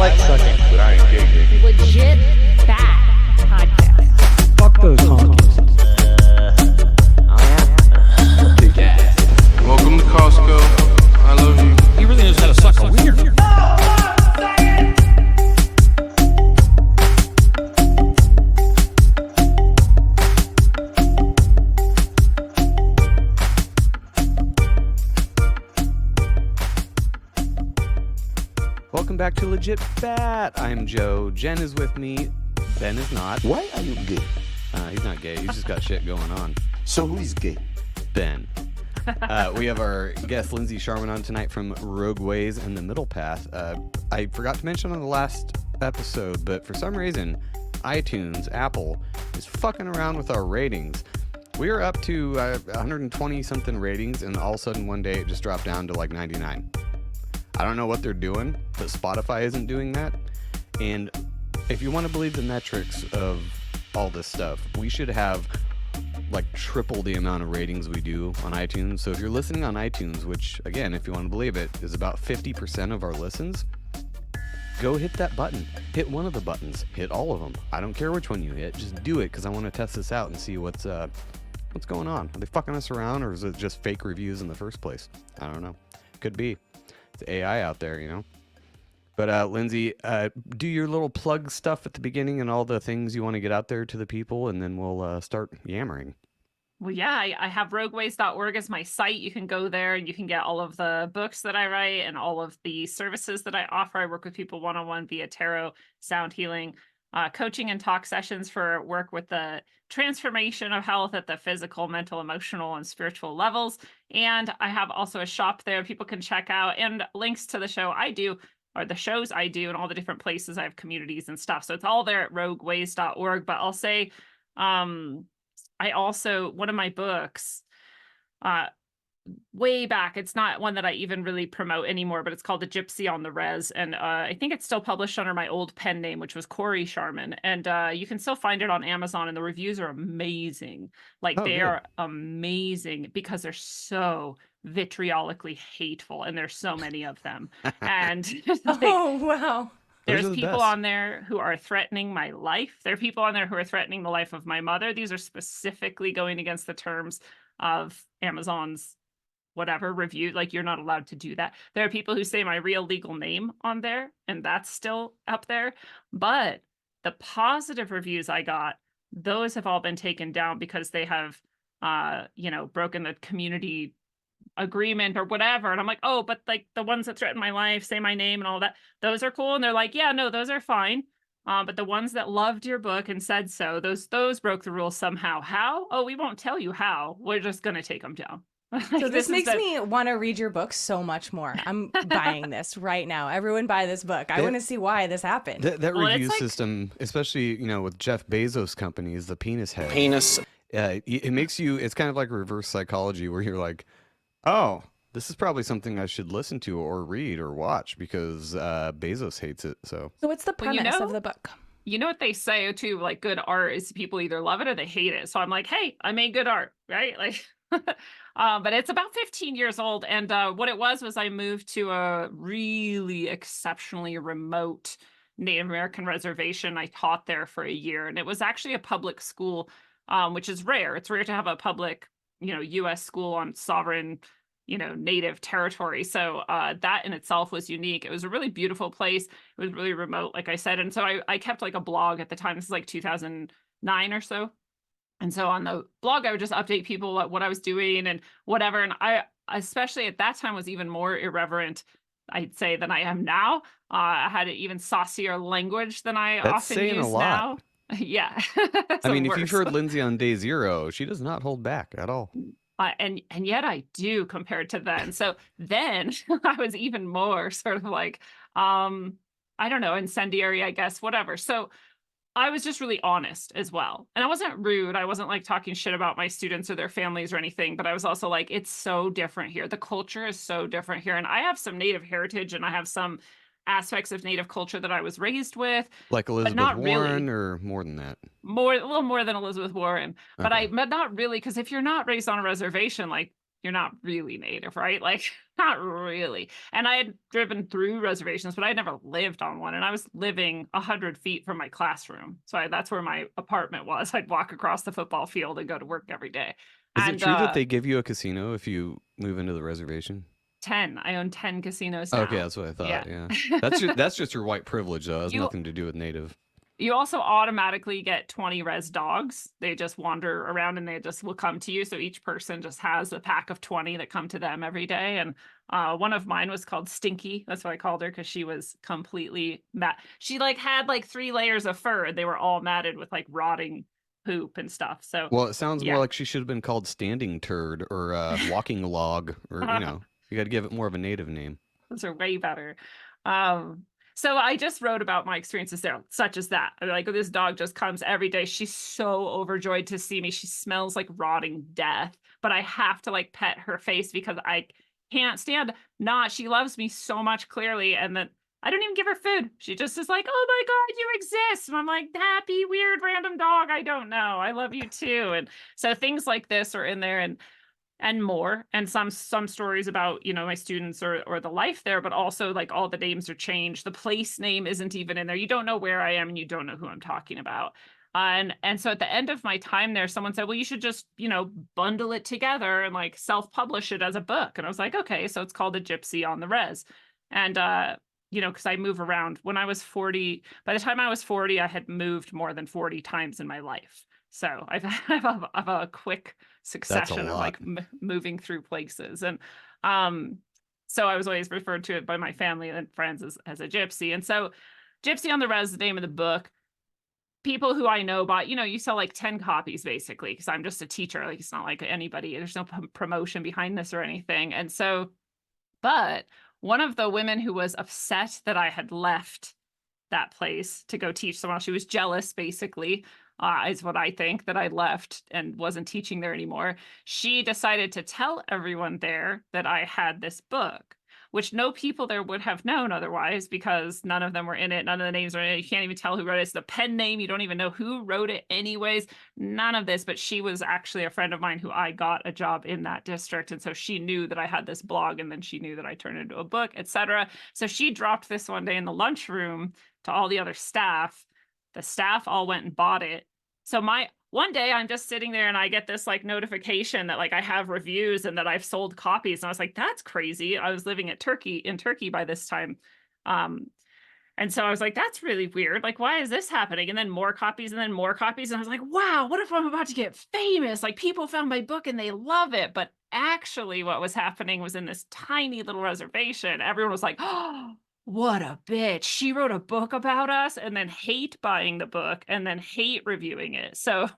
like sucking. But I ain't gay. Legit bad podcast. Fuck those honkies. Welcome to Costco. I love you. He really knows how to suck a wiener. Welcome back to Legit Bat. I'm Joe. Jen is with me. Ben is not. Why are you gay? He's not gay. He's just got shit going on. So who's gay? Ben. We have our guest Lindsay Sharman on tonight from Rogue Ways and the Middle Path. I forgot to mention on the last episode, but for some reason, iTunes, Apple, is fucking around with our ratings. We are up to 120 something ratings, and all of a sudden one day it just dropped down to like 99. I don't know what they're doing, but Spotify isn't doing that. And if you want to believe the metrics of all this stuff, we should have like triple the amount of ratings we do on iTunes. So if you're listening on iTunes, which again, if you want to believe it, is about 50% of our listens, go hit that button. Hit one of the buttons. Hit all of them. I don't care which one you hit. Just do it because I want to test this out and see what's going on. Are they fucking us around, or is it just fake reviews in the first place? I don't know. Could be. It's AI out there, you know. But Lindsay, do your little plug stuff at the beginning and all the things you want to get out there to the people, and then we'll start yammering. Well, yeah, I have rogueways.org as my site. You can go there and you can get all of the books that I write and all of the services that I offer. I work with people one-on-one via tarot, sound healing, coaching and talk sessions for work with the transformation of health at the physical, mental, emotional, and spiritual levels. And I have also a shop there people can check out, and links to the show I do, or the shows I do, and all the different places I have communities and stuff. So it's all there at rogueways.org. But I'll say, I also, one of my books, way back, it's not one that I even really promote anymore, but it's called The Gypsy on the Res. And I think it's still published under my old pen name, which was Corey Sharman. And you can still find it on Amazon, and the reviews are amazing. Like they are amazing because they're so vitriolically hateful, and there's so many of them. And like, oh, wow. There's people on there who are threatening my life. There are people on there who are threatening the life of my mother. These are specifically going against the terms of Amazon's whatever review. Like, you're not allowed to do that. There are people who say my real legal name on there, and that's still up there. But the positive reviews I got, those have all been taken down because they have, broken the community agreement or whatever. And I'm like, oh, but like the ones that threaten my life, say my name and all that, those are cool. And they're like, yeah, no, those are fine. But the ones that loved your book and said so, those broke the rules somehow. How? Oh, we won't tell you how. We're just going to take them down. So this makes me want to read your book so much more. I'm buying this right now. Everyone buy this book. I want to see why this happened. That review system, especially, with Jeff Bezos' company, is the penis head. It makes you, it's kind of like reverse psychology where you're like, oh, this is probably something I should listen to or read or watch because Bezos hates it. So what's the premise of the book? You know what they say too, like good art is people either love it or they hate it. So I'm like, hey, I made good art, right? Like, but it's about 15 years old. And what it was I moved to a really exceptionally remote Native American reservation. I taught there for a year, and it was actually a public school, which is rare. It's rare to have a public U.S. school on sovereign, native territory. So that in itself was unique. It was a really beautiful place. It was really remote, like I said. And so I kept like a blog at the time. This is like 2009 or so. And so on the blog, I would just update people what I was doing and whatever. And I, especially at that time, was even more irreverent, I'd say, than I am now. I had an even saucier language than I often use now. Yeah. I mean, if you've heard Lindsay on Day Zero, she does not hold back at all. And yet I do compared to then. So then I was even more sort of like, I don't know, incendiary, I guess, whatever. So I was just really honest as well. And I wasn't rude. I wasn't like talking shit about my students or their families or anything, but I was also like, it's so different here. The culture is so different here. And I have some Native heritage, and I have some aspects of Native culture that I was raised with. Like Elizabeth not Warren, really. Or more than that? A little more than Elizabeth Warren. Okay. But not really, because if you're not raised on a reservation, like you're not really native, right? Like, not really. And I had driven through reservations, but I never lived on one. And I was living 100 feet from my classroom. So that's where my apartment was. I'd walk across the football field and go to work every day. Is And it true that they give you a casino if you move into the reservation? 10. I own 10 casinos now. Okay, that's what I thought. Yeah. Yeah, that's just your white privilege, though. It has You- nothing to do with native. You also automatically get 20 res dogs. They just wander around and they just will come to you. So each person just has a pack of 20 that come to them every day. And one of mine was called Stinky. That's what I called her, because she was completely she like had like 3 layers of fur, and they were all matted with like rotting poop and stuff. So Well, it sounds yeah. more like she should have been called Standing Turd or Walking Log, or you got to give it more of a native name. Those are way better. So I just wrote about my experiences there, such as that. Like, this dog just comes every day. She's so overjoyed to see me. She smells like rotting death, but I have to like pet her face because I can't stand not. She loves me so much, clearly, and then I don't even give her food. She just is like, "Oh my God, you exist." And I'm like, "Happy, weird, random dog. I don't know. I love you too." And so things like this are in there, and more, and some stories about, you know, my students or the life there, but also like all the names are changed. The place name isn't even in there. You don't know where I am, and you don't know who I'm talking about. And so at the end of my time there, someone said, well, you should just, you know, bundle it together and like self-publish it as a book. And I was like, okay, so it's called A Gypsy on the Res. And you know, because I move around. When I was 40, by the time I was 40, I had moved more than 40 times in my life. So I've a quick succession of like moving through places. And so I was always referred to it by my family and friends as a gypsy. And so Gypsy on the Res is the name of the book. People who I know bought, you know, you sell like 10 copies basically, because I'm just a teacher. Like, it's not like anybody, there's no promotion behind this or anything. And so, but one of the women who was upset that I had left that place to go teach someone else, she was jealous basically, is what I think, that I left and wasn't teaching there anymore. She decided to tell everyone there that I had this book, which no people there would have known otherwise, because none of them were in it. None of the names are in it. You can't even tell who wrote it. It's the pen name. You don't even know who wrote it anyways. None of this, but she was actually a friend of mine who I got a job in that district. And so she knew that I had this blog, and then she knew that I turned it into a book, etc. So she dropped this one day in the lunchroom to all the other staff. The staff all went and bought it. So one day I'm just sitting there and I get this like notification that like I have reviews and that I've sold copies. And I was like, that's crazy. I was living in Turkey by this time. And so I was like, that's really weird. Like, why is this happening? And then more copies and then more copies. And I was like, wow, what if I'm about to get famous? Like, people found my book and they love it. But actually what was happening was, in this tiny little reservation, everyone was like, oh, what a bitch. She wrote a book about us, and then hate buying the book, and then hate reviewing it. So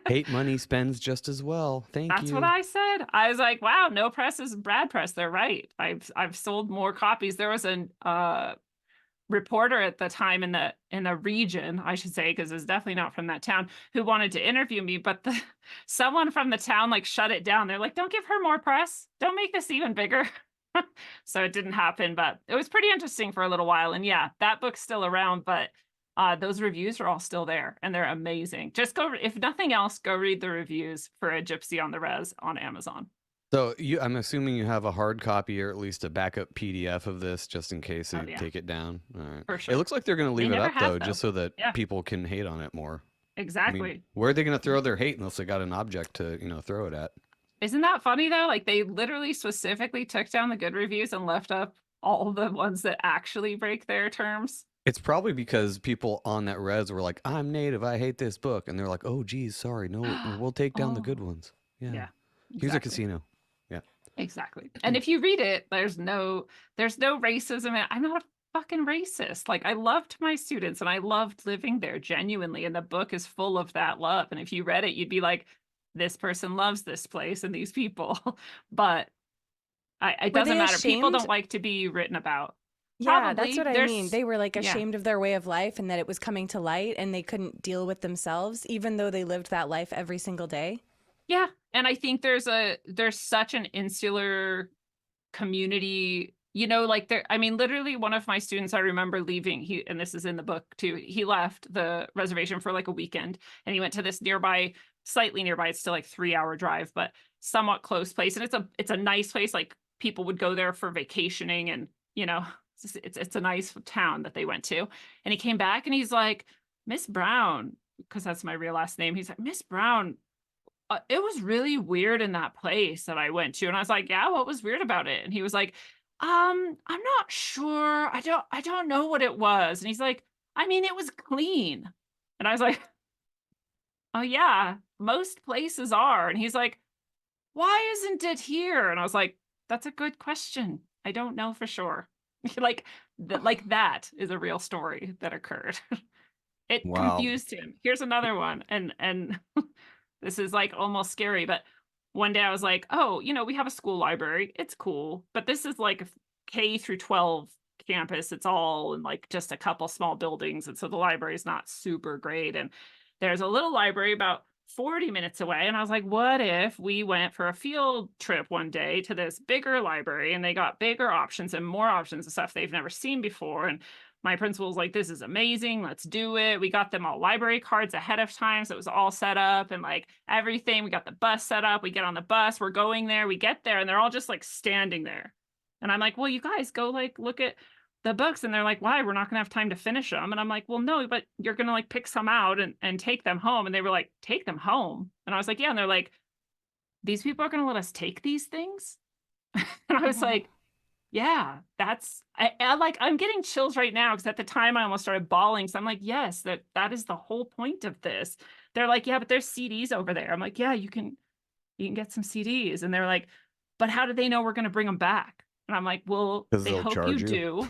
hate money spends just as well. Thank you. That's what I said. I was like, wow, no press is bad press. They're right. I've sold more copies. There was a reporter at the time in the region, I should say, because it's definitely not from that town, who wanted to interview me, but someone from the town like shut it down. They're like, don't give her more press. Don't make this even bigger. So it didn't happen, but it was pretty interesting for a little while. And yeah, that book's still around, but those reviews are all still there, and they're amazing. Just go, if nothing else, go read the reviews for A Gypsy on the Res on Amazon. So I'm assuming you have a hard copy, or at least a backup PDF of this, just in case they take it down. All right. For sure. It looks like they're going to leave it up though, though, just so that people can hate on it more. Exactly. I mean, where are they going to throw their hate unless they got an object to, throw it at? Isn't that funny though? Like, they literally specifically took down the good reviews and left up all the ones that actually break their terms. It's probably because people on that res were like, I'm native, I hate this book. And they're like, oh, geez, sorry. No, we'll take down the good ones. Yeah. Exactly. Here's a casino. Yeah. Exactly. And if you read it, there's no racism. I'm not a fucking racist. Like, I loved my students and I loved living there genuinely. And the book is full of that love. And if you read it, you'd be like, this person loves this place and these people. But it doesn't matter. People don't like to be written about. Yeah, Probably. that's what I mean. They were like ashamed Yeah. of their way of life, and that it was coming to light, and they couldn't deal with themselves, even though they lived that life every single day. Yeah. And I think there's such an insular community, literally one of my students, I remember leaving, and this is in the book too, he left the reservation for like a weekend, and he went to this nearby slightly nearby. It's still like 3-hour drive, but somewhat close place. And it's a nice place. Like people would go there for vacationing, and it's a nice town that they went to. And he came back and he's like, Miss Brown, because that's my real last name. He's like, Miss Brown, it was really weird in that place that I went to. And I was like, yeah, what was weird about it? And he was like, I'm not sure. I don't know what it was. And he's like, I mean, it was clean. And I was like, oh yeah, most places are. And he's like, why isn't it here? And I was like, that's a good question. I don't know for sure. like that is a real story that occurred. It Wow. confused him. Here's another one. And this is like almost scary, but one day I was like, oh, we have a school library. It's cool. But this is like a K through 12 campus. It's all in like just a couple small buildings. And so the library is not super great. And there's a little library about 40 minutes away. And I was like, what if we went for a field trip one day to this bigger library, and they got bigger options and more options of stuff they've never seen before? And my principal was like, this is amazing. Let's do it. We got them all library cards ahead of time. So it was all set up and like everything. We got the bus set up. We get on the bus. We're going there. We get there and they're all just like standing there. And I'm like, well, you guys go like look at the books. And they're like, why? We're not going to have time to finish them. And I'm like, well, no, but you're going to like pick some out and take them home. And they were like, take them home. And I was like, yeah. And they're like, these people are going to let us take these things? And I was like, yeah, I'm getting chills right now, because at the time I almost started bawling. So I'm like, yes, that is the whole point of this. They're like, yeah, but there's CDs over there. I'm like, yeah, you can get some CDs. And they're like, but how do they know we're going to bring them back? And I'm like, well, they hope you do.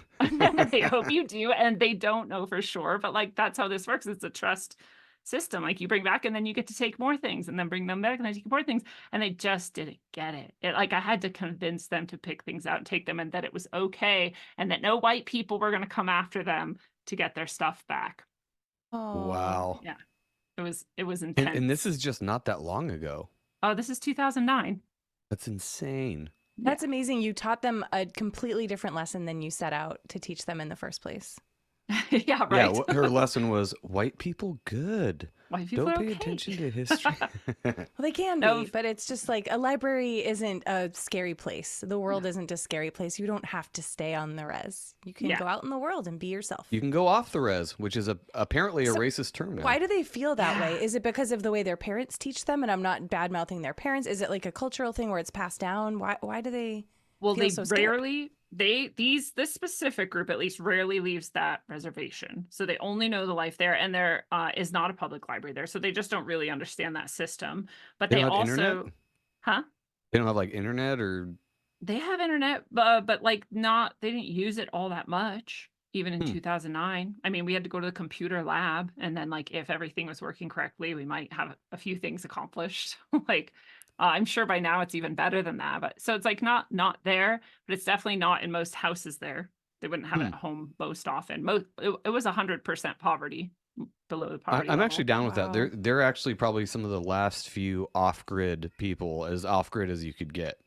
They hope you do. And they don't know for sure. But like, that's how this works. It's a trust system. Like you bring back and then you get to take more things and then bring them back and then take more things. And they just didn't get it. Like I had to convince them to pick things out and take them, and that it was okay, and that no white people were going to come after them to get their stuff back. Oh. Wow. Yeah. It was intense. And this is just not that long ago. Oh, this is 2009. That's insane. That's amazing. You taught them a completely different lesson than you set out to teach them in the first place. Yeah, right. Yeah, her lesson was white people good. White people Don't are pay okay. attention to history. Well, they can No. be, but it's just like a library isn't a scary place. The world isn't a scary place. You don't have to stay on the res. You can go out in the world and be yourself. You can go off the res, which is apparently a racist term now. Why do they feel that way? Is it because of the way their parents teach them? And I'm not bad-mouthing their parents. Is it like a cultural thing where it's passed down? Why do they Well, feel they so scared? rarely this specific group at least rarely leaves that reservation. So they only know the life there, and there is not a public library there. So they just don't really understand that system. But They they don't have also internet? Huh? They don't have like internet or They have internet, but like not, they didn't use it all that much, even in 2009. I mean, we had to go to the computer lab, and then like if everything was working correctly, we might have a few things accomplished. Like I'm sure by now it's even better than that. But so it's like not there, but it's definitely not in most houses there. They wouldn't have it at home most often. It was 100% poverty, below the poverty I'm level. actually down with that. Wow. They're actually probably some of the last few off-grid people, as off-grid as you could get.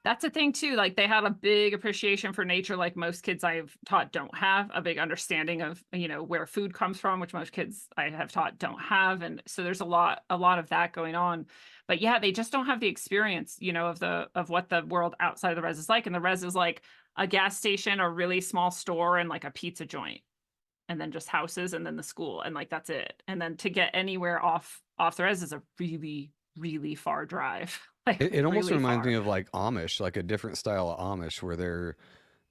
That's a thing too. Like they had a big appreciation for nature, like most kids I've taught don't have. A big understanding of, where food comes from, which most kids I have taught don't have. And so there's a lot of that going on. But yeah, they just don't have the experience, of what the world outside of the res is like. And the res is like a gas station, a really small store, and like a pizza joint, and then just houses, and then the school, and like that's it. And then to get anywhere off the res is a really, really far drive. Like It almost really reminds far. me of like Amish, like a different style of Amish, where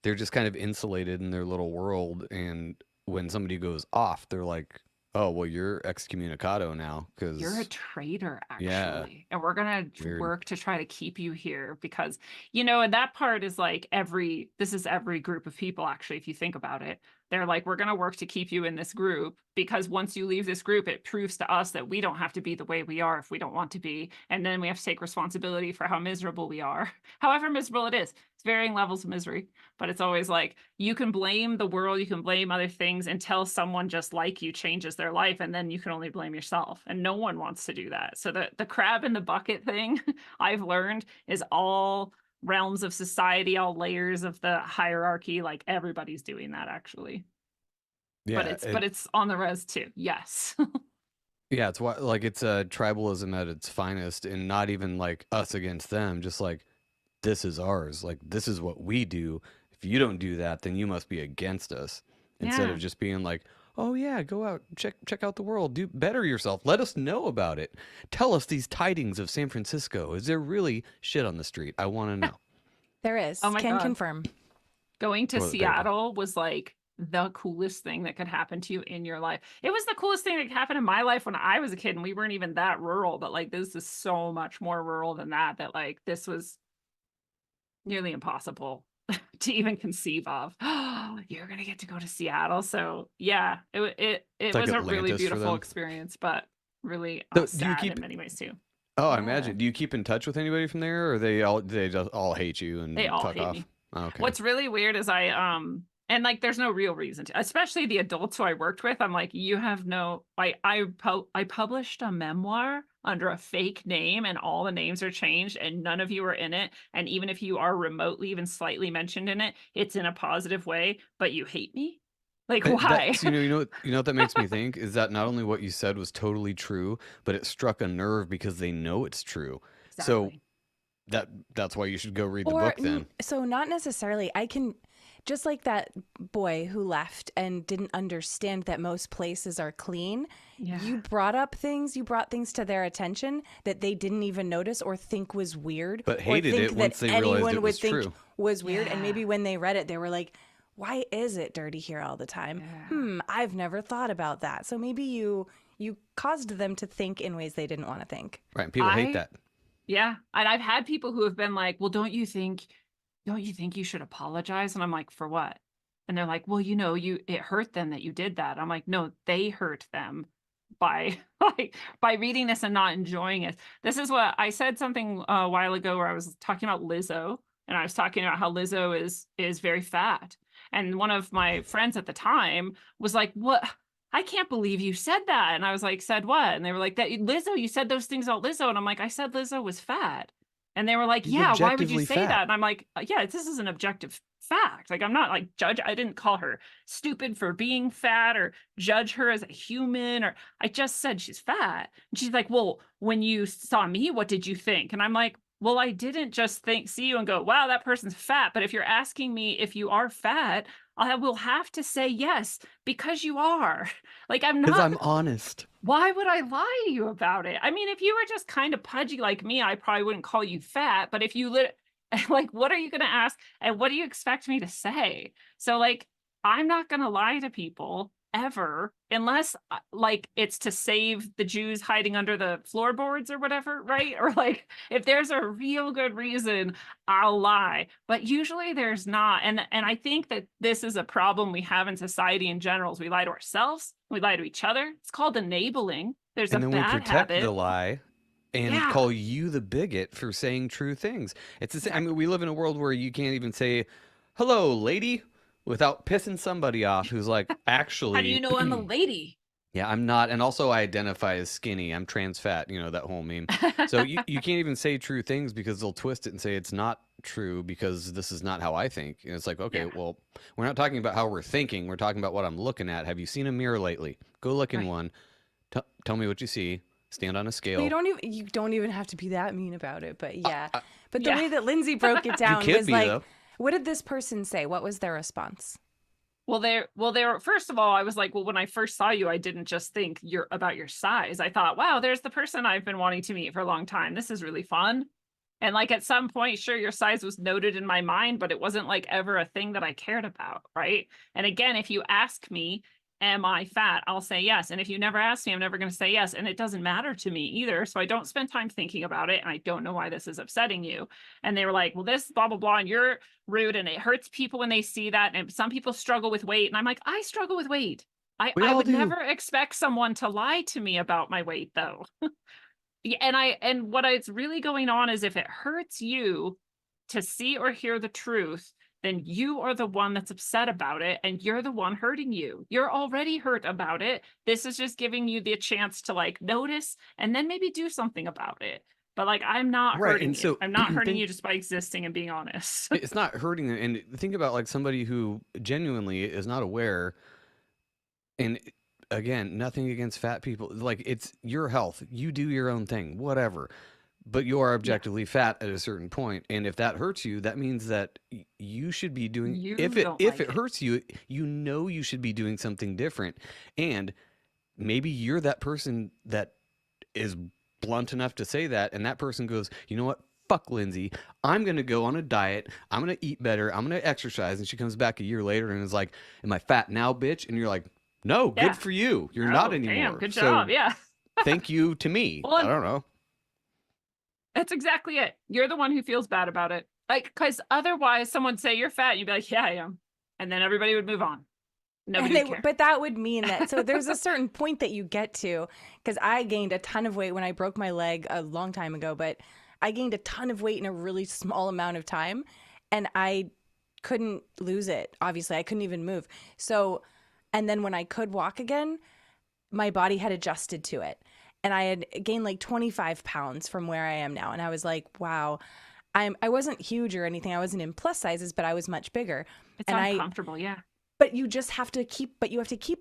they're just kind of insulated in their little world, and when somebody goes off, they're like, "Oh, well, you're excommunicado now because You're a traitor, actually. Yeah. And we're going to Weird. work to try to keep you here because, and that part is like this is every group of people, actually, if you think about it. They're like, we're going to work to keep you in this group because once you leave this group, it proves to us that we don't have to be the way we are if we don't want to be. And then we have to take responsibility for how miserable we are, however miserable it is. It's varying levels of misery, but it's always like, you can blame the world, you can blame other things until someone just like you changes their life. And then you can only blame yourself. And no one wants to do that. So the crab in the bucket thing I've learned is all realms of society, all layers of the hierarchy. Like everybody's doing that, actually. yeah, But it's on the res too. Yes. Yeah, it's why like it's tribalism at its finest, and not even like us against them, just like this is ours. Like this is what we do. If you don't do that, then you must be against us. Instead Yeah. of just being like, "Oh yeah, go out, check out the world, do better yourself. Let us know about it. Tell us these tidings of San Francisco. Is there really shit on the street? I want to know." There is. Oh my Can God. confirm. Going to Toilet paper. Seattle was like the coolest thing that could happen to you in your life. It was the coolest thing that could happen in my life when I was a kid and we weren't even that rural, but like this is so much more rural than that, that like this was nearly impossible to even conceive of. You're gonna get to go to Seattle. So yeah, it It's like was a really Atlantis for beautiful them. experience, but really So do you sad keep? in many ways too. Oh, I Yeah. imagine. Do you keep in touch with anybody from there, or they just all hate you They and all fuck hate off? me. Oh, okay. What's really weird is and like there's no real reason to, especially the adults who I worked with. I'm like, you have no, I published a memoir under a fake name and all the names are changed and none of you are in it. And even if you are remotely even slightly mentioned in it, it's in a positive way, but you hate me? Like why? That's you know what that makes me think is that not only what you said was totally true, but it struck a nerve because they know it's true. So Exactly. that's why you should go read the Or book then. so not necessarily. I can just like that boy who left and didn't understand that most places are clean. Yeah. You brought things to their attention that they didn't even notice or think was weird, But or hated think it that once they realized anyone it would was think true. was weird. And Yeah. maybe when they read it, they were like, "Why is it dirty here all the time? Yeah. I've never thought about that." So maybe you caused them to think in ways they didn't want to think. Right. And people hate I that. Yeah, and I've had people who have been like, "Well, don't you think you should apologize?" And I'm like, "For what?" And they're like, "Well, it hurt them that you did that." I'm like, "No, they hurt them by like by reading this and not enjoying it." This is what I said something a while ago where I was talking about Lizzo, and I was talking about how Lizzo is very fat. And one of my friends at the time was like, "What? I can't believe you said that." And I was like, "Said what?" And they were like, "That Lizzo, you said those things about Lizzo." And I'm like, "I said Lizzo was fat." And they were like, She's "Yeah, why would you objectively say fat. that?" And I'm like, "Yeah, this is an objective fact. Like, I'm not like judge. I didn't call her stupid for being fat or judge her as a human, or I just said she's fat." And she's like, "Well, when you saw me, what did you think?" And I'm like, "Well, I didn't just see you and go, wow, that person's fat. But if you're asking me if you are fat, I will have to say yes, because you are." Like, I'm Because not, I'm honest. why would I lie to you about it? I mean, if you were just kind of pudgy like me, I probably wouldn't call you fat. But if you like, what are you going to ask? And what do you expect me to say? So, like, I'm not going to lie to people ever unless like it's to save the Jews hiding under the floorboards or whatever, right? Or like if there's a real good reason, I'll lie. But usually there's not. And I think that this is a problem we have in society in general. Is we lie to ourselves, we lie to each other. It's called enabling. There's a And then we bad protect habit. the lie and Yeah. call you the bigot for saying true things. It's the same. I mean, we live in a world where you can't even say, "Hello, lady," without pissing somebody off who's like, How do you actually, know I'm a lady? yeah, I'm not. And also, I identify as skinny. I'm trans fat, that whole meme. So you can't even say true things because they'll twist it and say it's not true because this is not how I think. And it's like, okay, Yeah. well, we're not talking about how we're thinking. We're talking about what I'm looking at. Have you seen a mirror lately? Go look in Right. one. Tell me what you see. Stand on a But scale. you don't even have to be that mean about it. But yeah. But the yeah. way that Lindsay broke it down could was be, like, though. what did this person say? What was their response? Well, they're first of all, I was like, well, when I first saw you, I didn't just think you're about your size. I thought, wow, there's the person I've been wanting to meet for a long time. This is really fun. And like at some point, sure, your size was noted in my mind, but it wasn't like ever a thing that I cared about, right? And again, if you ask me, am I fat? I'll say yes. And if you never ask me, I'm never going to say yes. And it doesn't matter to me either. So I don't spend time thinking about it. And I don't know why this is upsetting you. And they were like, well, this blah, blah, blah. And you're rude. And it hurts people when they see that. And some people struggle with weight. And I'm like, I struggle with weight. We I all would do. never expect someone to lie to me about my weight, though. Yeah, and what is really going on is if it hurts you to see or hear the truth, then you are the one that's upset about it and you're the one hurting you. You're already hurt about it. This is just giving you the chance to like notice and then maybe do something about it. But like I'm not Right, hurting and you. so I'm not hurting think- you just by existing and being honest. It's not hurting them. And think about like somebody who genuinely is not aware. And again, nothing against fat people. Like, it's your health. You do your own thing, whatever. But you are objectively fat at a certain point, and if that hurts you, that means that you should be doing. You If it don't if like it it. hurts you, you know you should be doing something different, and maybe you're that person that is blunt enough to say that, and that person goes, you know what? Fuck Lindsay. I'm gonna go on a diet. I'm gonna eat better. I'm gonna exercise, and she comes back a year later and is like, "Am I fat now, bitch?" And you're like, "No, Yeah. good for you. You're Oh, not anymore." damn, good So job. Yeah. thank you to me. Well, I don't know. That's exactly it. You're the one who feels bad about it. Like, because otherwise someone say you're fat and you'd be like, yeah, I am. And then everybody would move on. Nobody would care. But that would mean that, so there's a certain point that you get to, because I gained a ton of weight when I broke my leg a long time ago, but I gained a ton of weight in a really small amount of time, and I couldn't lose it. Obviously, I couldn't even move. So, and then when I could walk again, my body had adjusted to it. And I had gained like 25 pounds from where I am now. And I was like, wow, I wasn't huge or anything. I wasn't in plus sizes, but I was much bigger. It's and uncomfortable, yeah. But you just have to keep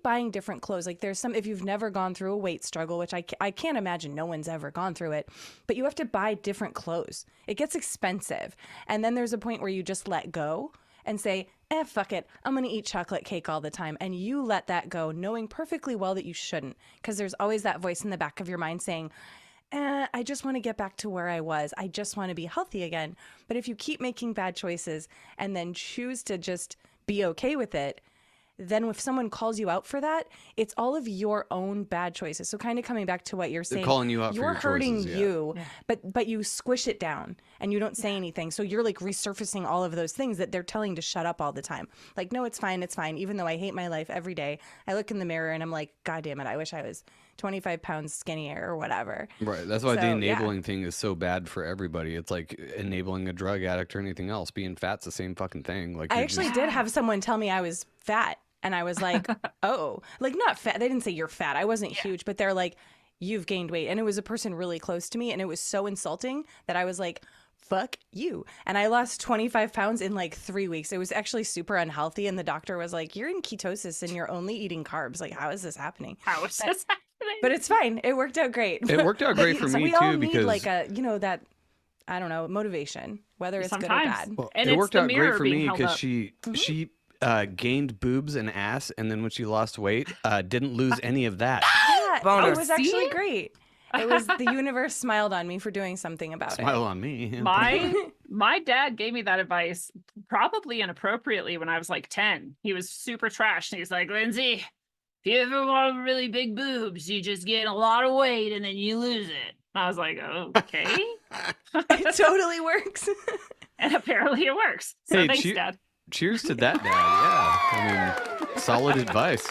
buying different clothes. Like, there's some, if you've never gone through a weight struggle, which I can't imagine, no one's ever gone through it, but you have to buy different clothes. It gets expensive. And then there's a point where you just let go and say, fuck it. I'm going to eat chocolate cake all the time. And you let that go, knowing perfectly well that you shouldn't, because there's always that voice in the back of your mind saying, I just want to get back to where I was. I just want to be healthy again. But if you keep making bad choices and then choose to just be okay with it, then if someone calls you out for that, it's all of your own bad choices. So kind of coming back to what you're saying, They're calling you out for you're your hurting choices, yeah. you, but you squish it down and you don't say anything. So you're like resurfacing all of those things that they're telling to shut up all the time. Like, no, it's fine. It's fine. Even though I hate my life every day, I look in the mirror and I'm like, God damn it. I wish I was 25 pounds skinnier or whatever. Right. That's why the So, enabling thing is so bad for everybody. It's like enabling a drug addict or anything else. Being fat's the same fucking thing. Like, I you're actually just- did have someone tell me I was fat. And I was like, oh, like, not fat. They didn't say you're fat. I wasn't huge, but they're like, you've gained weight. And it was a person really close to me. And it was so insulting that I was like, fuck you. And I lost 25 pounds in like 3 weeks. It was actually super unhealthy. And the doctor was like, you're in ketosis and you're only eating carbs. Like, how is this happening? How is this happening? But it's fine. It worked out great. It worked out great for So me we all too, need because like a, that, I don't know, motivation, whether it's good or Sometimes. bad. well, And it it's worked the out great mirror for being me held because up. she gained boobs and ass, and then when she lost weight, didn't lose any of that. Yeah, Boner. it was actually See? great. It was the universe smiled on me for doing something about Smile on me. My dad gave me that advice probably inappropriately when I was like 10. He was super trash. And he's like, Lindsay, if you ever want really big boobs, you just gain a lot of weight and then you lose it. And I was like, okay. it. It totally works. And apparently it works. So Hey, thanks, Dad. Cheers to that, Dad. Yeah, I mean, solid advice.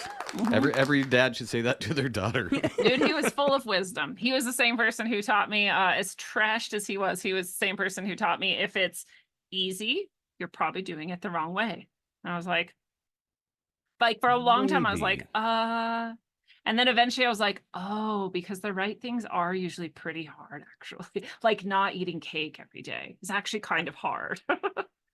Every dad should say that to their daughter. Dude, he was full of wisdom. He was the same person who taught me, as trashed as he was the same person who taught me, if it's easy, you're probably doing it the wrong way. And I was like for a long time, I was like, Maybe. and then eventually I was like, oh, because the right things are usually pretty hard, actually. Like not eating cake every day is actually kind of hard.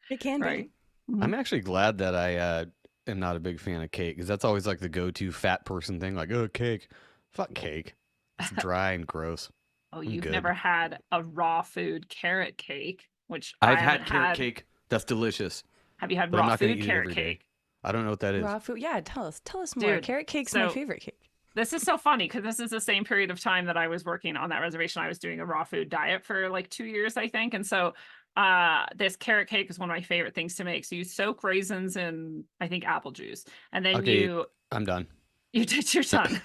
It can Right. be. I'm actually glad that I am not a big fan of cake, because that's always like the go-to fat person thing. Like, oh, cake. Fuck cake. It's dry and gross. Oh, I'm you've good. never had a raw food carrot cake, which I've I had haven't carrot cake. That's delicious. Have you had But I'm raw not gonna food eat it carrot every day. cake? I don't know what that is. Raw food. Yeah, tell us more. Dude, Carrot cake's my so- favorite cake. This is so funny because this is the same period of time that I was working on that reservation. I was doing a raw food diet for like 2 years, I think. And so this carrot cake is one of my favorite things to make. So you soak raisins in, I think, apple juice. And then Okay. I'm done. you did your son.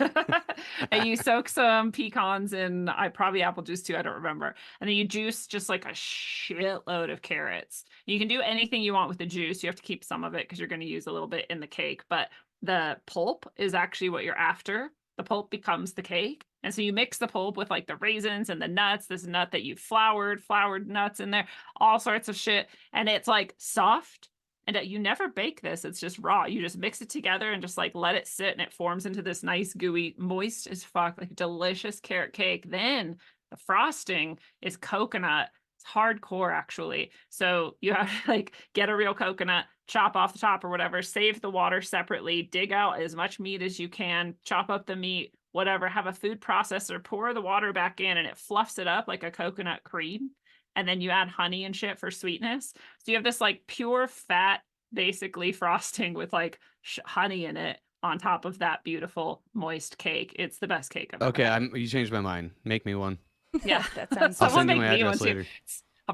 And you soak some pecans in probably apple juice too, I don't remember. And then you juice just like a shitload of carrots. You can do anything you want with the juice. You have to keep some of it because you're going to use a little bit in the cake. But the pulp is actually what you're after. The pulp becomes the cake. And so you mix the pulp with like the raisins and the nuts, this nut that you floured nuts in there, all sorts of shit. And it's like soft. And you never bake this. It's just raw. You just mix it together and just like let it sit, and it forms into this nice, gooey, moist as fuck, like delicious carrot cake. Then the frosting is coconut It's hardcore, actually. So you have to like get a real coconut, chop off the top or whatever, save the water separately, dig out as much meat as you can, chop up the meat, whatever, have a food processor, pour the water back in, and it fluffs it up like a coconut cream. And then you add honey and shit for sweetness. So you have this like pure fat, basically frosting with like honey in it on top of that beautiful moist cake. It's the best cake I've ever Okay, had. you changed my mind. Make me one. Yeah, That sounds I'll someone send you make my me one address too. later.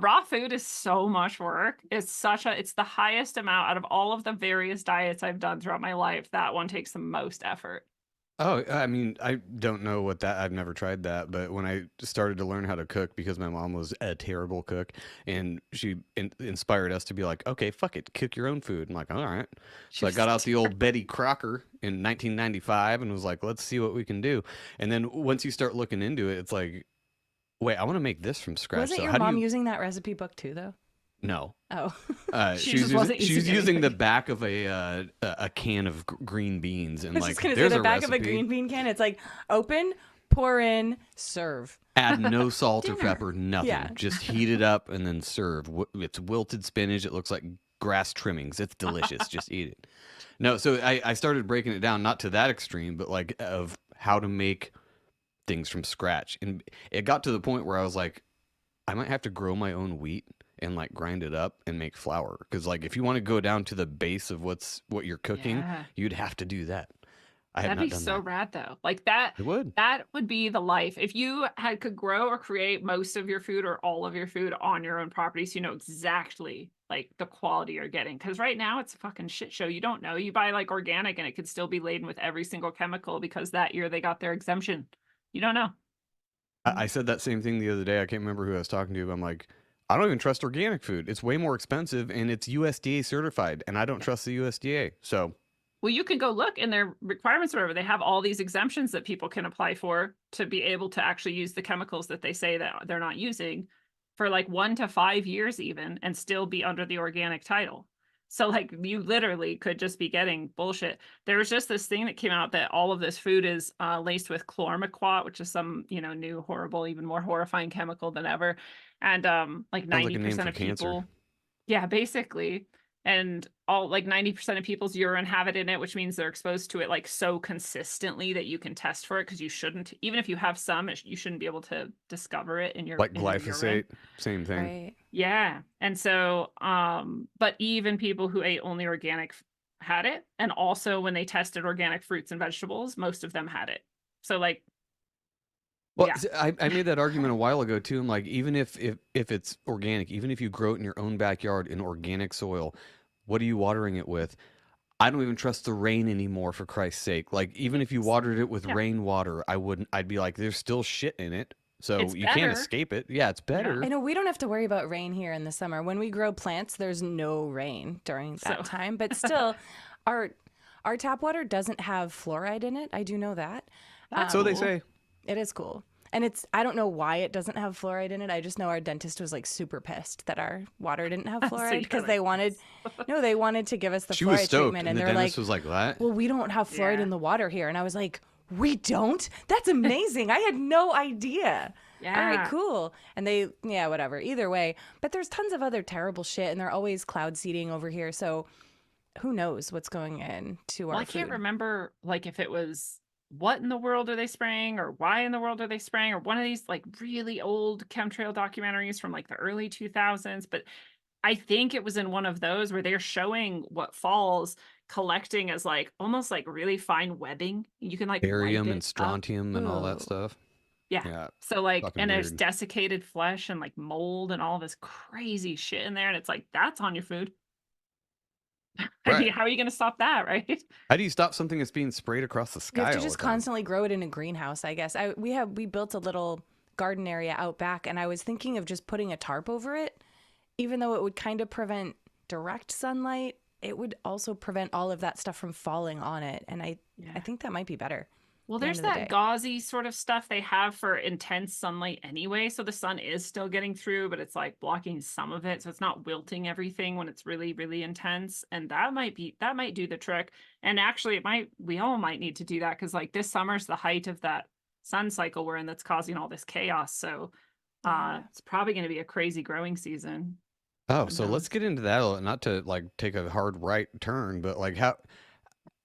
Raw food is so much work. It's the highest amount out of all of the various diets I've done throughout my life. That one takes the most effort. Oh, I mean, I don't know what that. I've never tried that, but when I started to learn how to cook, because my mom was a terrible cook, and she inspired us to be like, okay, fuck it, cook your own food. I'm like, all right. So I got out the old Betty Crocker in 1995 and was like, let's see what we can do. And then once you start looking into it, it's like, wait, I want to make this from scratch. Wasn't So your how do mom you? using that recipe book too, though? No. Oh. She She just was wasn't she was using using the anything. back of a can of green beans, and I was like just gonna say there's the a back of a recipe. green bean can. It's like open, pour in, serve. Add no salt or Dinner. pepper, nothing. Yeah. Just heat it up and then serve. It's wilted spinach. It looks like grass trimmings. It's delicious. Just eat it. No, so I started breaking it down, not to that extreme, but like of how to make things from scratch. And it got to the point where I was like, I might have to grow my own wheat and like grind it up and make flour. Because like if you want to go down to the base of what you're cooking, Yeah. you'd have to do that. I have That'd not be done so that. rad though. Like that It would. that would be the life. If you could grow or create most of your food or all of your food on your own property, so you know exactly like the quality you're getting. Because right now it's a fucking shit show. You don't know. You buy like organic and it could still be laden with every single chemical because that year they got their exemption. You don't know. I said that same thing the other day. I can't remember who I was talking to, but I'm like, I don't even trust organic food. It's way more expensive and it's USDA certified, and I don't trust the USDA. So Well, you can go look in their requirements or whatever. They have all these exemptions that people can apply for to be able to actually use the chemicals that they say that they're not using for like 1 to 5 years even and still be under the organic title. So like you literally could just be getting bullshit. There was just this thing that came out that all of this food is laced with chlormequat, which is some, new horrible, even more horrifying chemical than ever. And like sounds like a name 90% for of cancer. people, yeah, basically. And all like 90% of people's urine have it in it, which means they're exposed to it like so consistently that you can test for it because you shouldn't, even if you have some, you shouldn't be able to discover it in your like in your urine. glyphosate, same thing. Right. Yeah. And so, but even people who ate only organic had it. And also when they tested organic fruits and vegetables, most of them had it. So like, Well, yeah. I made that argument a while ago too. I'm like, even if it's organic, even if you grow it in your own backyard in organic soil, what are you watering it with? I don't even trust the rain anymore, for Christ's sake. Like, even if you watered it with Yeah. rainwater, I'd be like, there's still shit in it. So It's you can't better. escape it. Yeah, it's better. I know we don't have to worry about rain here in the summer. When we grow plants, there's no rain during that So- time. But still, our tap water doesn't have fluoride in it. I do know that. That's So they cool. say. It is cool. And I don't know why it doesn't have fluoride in it. I just know our dentist was like super pissed that our water didn't have So fluoride you because got they it. wanted to give us the She fluoride was stoked, treatment. and And the they're dentist like, was like, "What?" well, we don't have fluoride Yeah. in the water here. And I was like, we don't? That's amazing. I had no idea. All right, Yeah. cool. And they, yeah, whatever. Either way. But there's tons of other terrible shit, and they're always cloud seeding over here. So who knows what's going into Well, our I can't food. remember like if it was what in the world are they spraying or why in the world are they spraying or one of these like really old chemtrail documentaries from like the early 2000s. But I think it was in one of those where they're showing what falls collecting as like almost like really fine webbing. You can like light Barium it and up. strontium and all that Ooh. stuff. Yeah. Yeah. So like, Fucking and there's weird. desiccated flesh and like mold and all this crazy shit in there. And it's like, that's on your food. I mean, Right. how are you going to stop that? Right. How do you stop something that's being sprayed across the You sky have to all just the time? constantly grow it in a greenhouse, I guess. We built a little garden area out back, and I was thinking of just putting a tarp over it. Even though it would kind of prevent direct sunlight, it would also prevent all of that stuff from falling on it. And I think that might be better. Well, at the there's end of the that day. gauzy sort of stuff they have for intense sunlight anyway. So the sun is still getting through, but it's like blocking some of it. So it's not wilting everything when it's really, really intense. And that might do the trick. And actually we all might need to do that because like this summer's the height of that sun cycle we're in that's causing all this chaos. So Yeah. It's probably going to be a crazy growing season. Oh, Who so let's knows? get into that. Not to like take a hard right turn, but like how.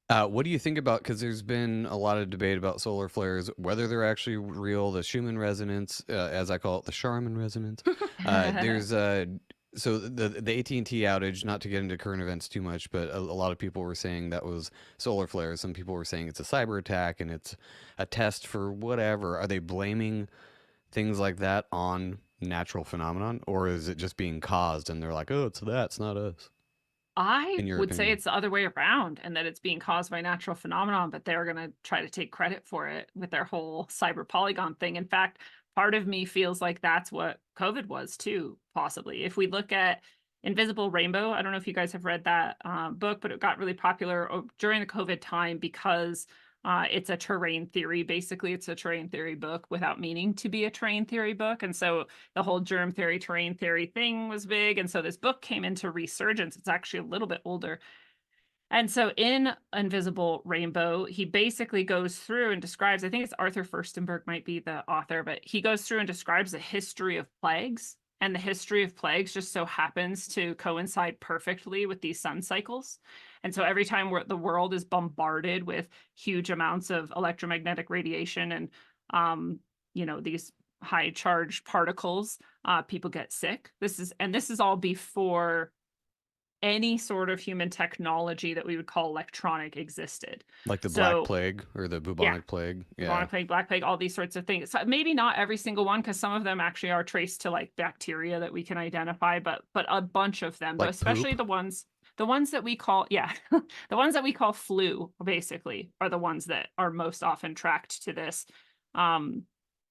What do you think about? Because there's been a lot of debate about solar flares, whether they're actually real, the Schumann resonance, as I call it, the Charman resonance. There's so the AT&T outage. Not to get into current events too much, but a lot of people were saying that was solar flares. Some people were saying it's a cyber attack and it's a test for whatever. Are they blaming things like that on natural phenomenon, or is it just being caused and they're like, oh, it's that, it's not us? I In your would say opinion? it's the other way around and that it's being caused by natural phenomenon, but they're going to try to take credit for it with their whole cyber polygon thing. In fact, part of me feels like that's what COVID was too, possibly. If we look at Invisible Rainbow, I don't know if you guys have read that book, but it got really popular during the COVID time because it's a terrain theory. Basically, it's a terrain theory book without meaning to be a terrain theory book. And so the whole germ theory, terrain theory thing was big. And so this book came into resurgence. It's actually a little bit older. And so in Invisible Rainbow, he basically goes through and describes, I think it's Arthur Furstenberg might be the author, but he goes through and describes the history of plagues. And the history of plagues just so happens to coincide perfectly with these sun cycles. And so every time the world is bombarded with huge amounts of electromagnetic radiation and, these high charged particles, people get sick. This is all before any sort of human technology that we would call electronic existed. Like the Black So Plague or the yeah, bubonic plague? Yeah. bubonic plague, black plague, all these sorts of things. So maybe not every single one, because some of them actually are traced to like bacteria that we can identify, but a bunch of them, Like especially poop? the ones that we call, yeah, the ones that we call flu, basically, are the ones that are most often tracked to this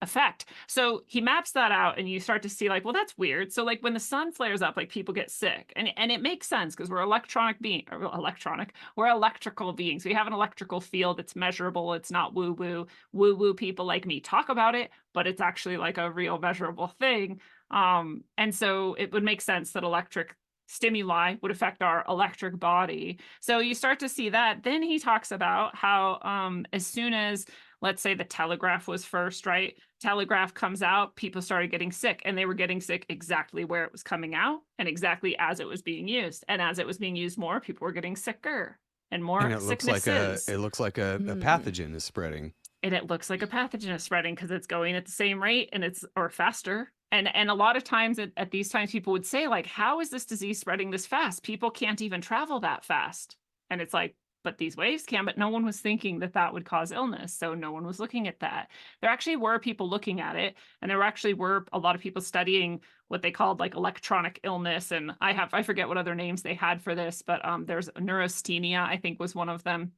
effect. So he maps that out and you start to see like, well, that's weird. So like when the sun flares up, like people get sick, and it makes sense because we're we're electrical beings. We have an electrical field. It's measurable. It's not woo woo people like me talk about it, but it's actually like a real measurable thing. And so it would make sense that electric stimuli would affect our electric body. So you start to see that. Then he talks about how as soon as, let's say, the telegraph was first, right? Telegraph comes out, people started getting sick, and they were getting sick exactly where it was coming out and exactly as it was being used. And as it was being used more, people were getting sicker and And more sicknesses. it looks like a pathogen is spreading. And it looks like a pathogen is spreading because it's going at the same rate and or faster. And a lot of times at these times, people would say, like, how is this disease spreading this fast? People can't even travel that fast. And it's like, but these waves can, but no one was thinking that that would cause illness. So no one was looking at that. There actually were people looking at it. And there actually were a lot of people studying what they called like electronic illness. And I forget what other names they had for this, but there's neurasthenia, I think was one of them,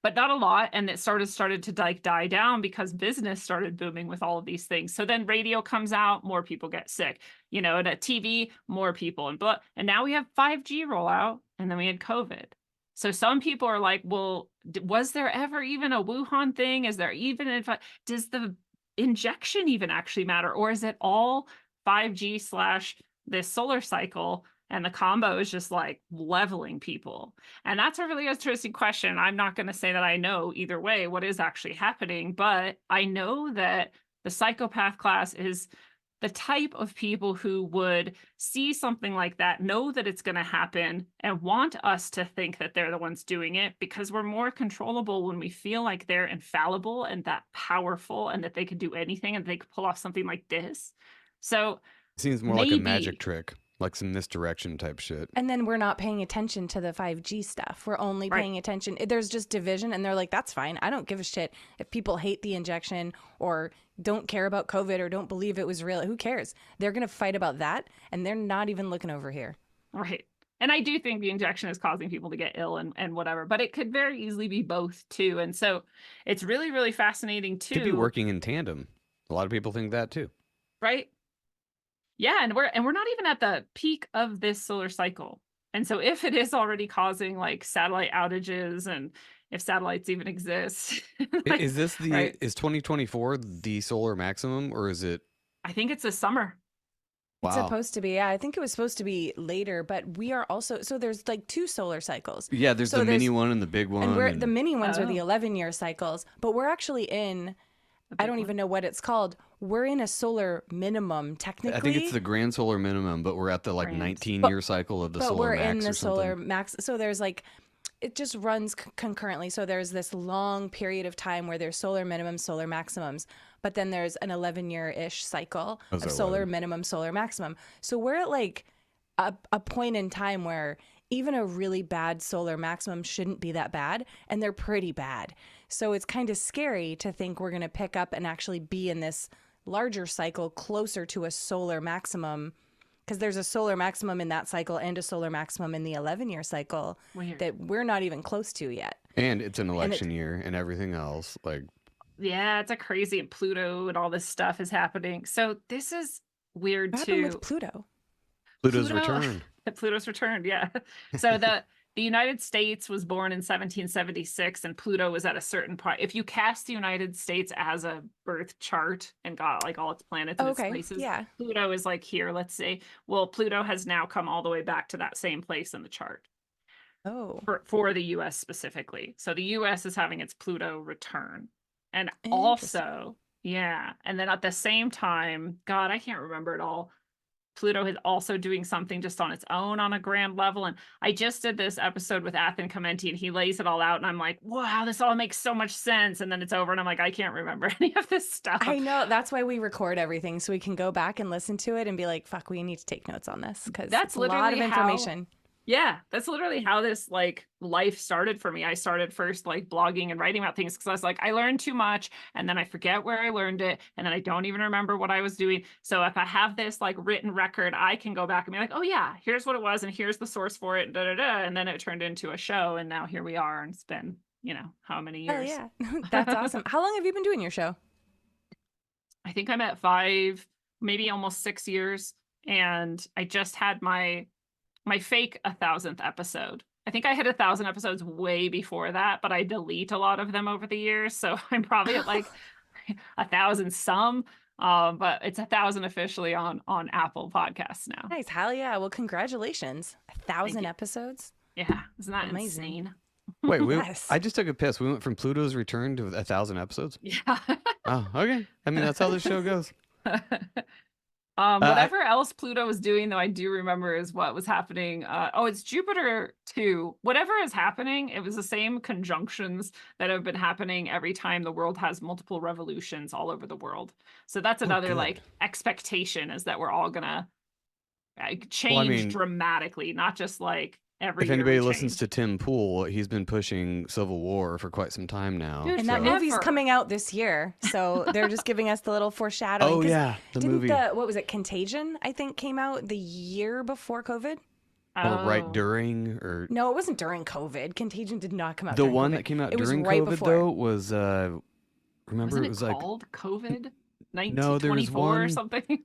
but not a lot. And it started to like die down because business started booming with all of these things. So then radio comes out, more people get sick, and a TV, more people, and now we have 5G rollout, and then we had COVID. So some people are like, well, was there ever even a Wuhan thing? Is there even, does the injection even actually matter? Or is it all 5G / this solar cycle? And the combo is just like leveling people. And that's a really interesting question. I'm not going to say that I know either way what is actually happening, but I know that the psychopath class is the type of people who would see something like that, know that it's going to happen, and want us to think that they're the ones doing it because we're more controllable when we feel like they're infallible and that powerful and that they could do anything and they could pull off something like this. So It seems more like a magic trick, like some misdirection type shit. And then we're not paying attention to the 5G stuff. We're only paying attention. There's just division, and they're like, that's fine. I don't give a shit if people hate the injection or don't care about COVID or don't believe it was real. Who cares? They're going to fight about that, and they're not even looking over here. Right. And I do think the injection is causing people to get ill and whatever, but it could very easily be both too. And so it's really, really fascinating too. Could be working in tandem. A lot of people think that too. Right. Yeah, and we're not even at the peak of this solar cycle. And so if it is already causing like satellite outages, and if satellites even exist, like, is this is 2024 the solar maximum, or is it? I think it's this summer. Wow. It's supposed to be. Yeah, I think it was supposed to be later, but we are also, so there's like 2 solar cycles. Yeah, there's the mini one and the big one. And the mini ones are the 11-year cycles, but we're actually in, I don't one. even know what it's called. we're in a solar minimum technically. I think it's the grand solar minimum, but we're at the like Grand. 19-year cycle of the but solar we're max in the or solar something. max. So there's like, it just runs concurrently. So there's this long period of time where there's solar minimums, solar maximums, but then there's an 11-year-ish cycle Oh, so of solar 11. minimum, solar maximum. So we're at like a point in time where even a really bad solar maximum shouldn't be that bad, and they're pretty bad. So it's kind of scary to think we're going to pick up and actually be in this larger cycle closer to a solar maximum, because there's a solar maximum in that cycle and a solar maximum in the 11-year cycle Weird. that we're not even close to yet. And it's an election year and everything else. Like, Yeah, it's a crazy, and Pluto and all this stuff is happening. So this is weird What too. happened with Pluto? Pluto's Pluto- return. Pluto's returned, yeah. So the United States was born in 1776, and Pluto was at a certain point. If you cast the United States as a birth chart and got like all its planets and its Okay, places, yeah. Pluto is like here, let's say. Well, Pluto has now come all the way back to that same place in the chart Oh, for the US specifically. So the US is having its Pluto return. And Interesting. also, yeah. And then at the same time, God, I can't remember it all. Pluto is also doing something just on its own on a grand level. And I just did this episode with Athen Commenti, and he lays it all out. And I'm like, wow, this all makes so much sense. And then it's over, and I'm like, I can't remember any of this stuff. I know. That's why we record everything, so we can go back and listen to it and be like, fuck, we need to take notes on this, because That's that's a lot of literally how- information. Yeah, that's literally how this like life started for me. I started first like blogging and writing about things because I was like, I learned too much, and then I forget where I learned it, and then I don't even remember what I was doing. So if I have this like written record, I can go back and be like, oh yeah, here's what it was, and here's the source for it, and then it turned into a show, and now here we are, and it's been, how many Oh years? yeah, that's awesome. How long have you been doing your show? I think I'm at 5, maybe almost 6 years, and I just had my fake 1,000th episode. I think I hit 1,000 episodes way before that, but I delete a lot of them over the years, so I'm probably at like 1,000 some. But it's 1,000 officially on Apple Podcasts now. Nice, hell yeah! Well, congratulations, 1,000 you. episodes. Yeah, isn't that Amazing. insane? Wait, Yes. I just took a piss. We went from Pluto's return to 1,000 episodes. Yeah. Oh, okay. I mean, that's how the show goes. Whatever else Pluto was doing, though, I do remember is what was happening. It's Jupiter too. Whatever is happening, it was the same conjunctions that have been happening every time the world has multiple revolutions all over the world. So that's another good. like expectation, is that we're all gonna change mean, dramatically, not just like every If year anybody we listens change. to Tim Pool, he's been pushing Civil War for quite some time now. Dude, And that so- movie's Forever. coming out this year, so they're just giving us the little foreshadowing. Oh 'cause yeah, the didn't movie. what was it? Contagion, I think, came out the year before COVID. Or right Oh. during, or No, it wasn't during COVID. Contagion did not come out. the during one COVID. that came out It was during right COVID before. though was remember Wasn't it was it like called COVID? No, there was 1924 or one- something.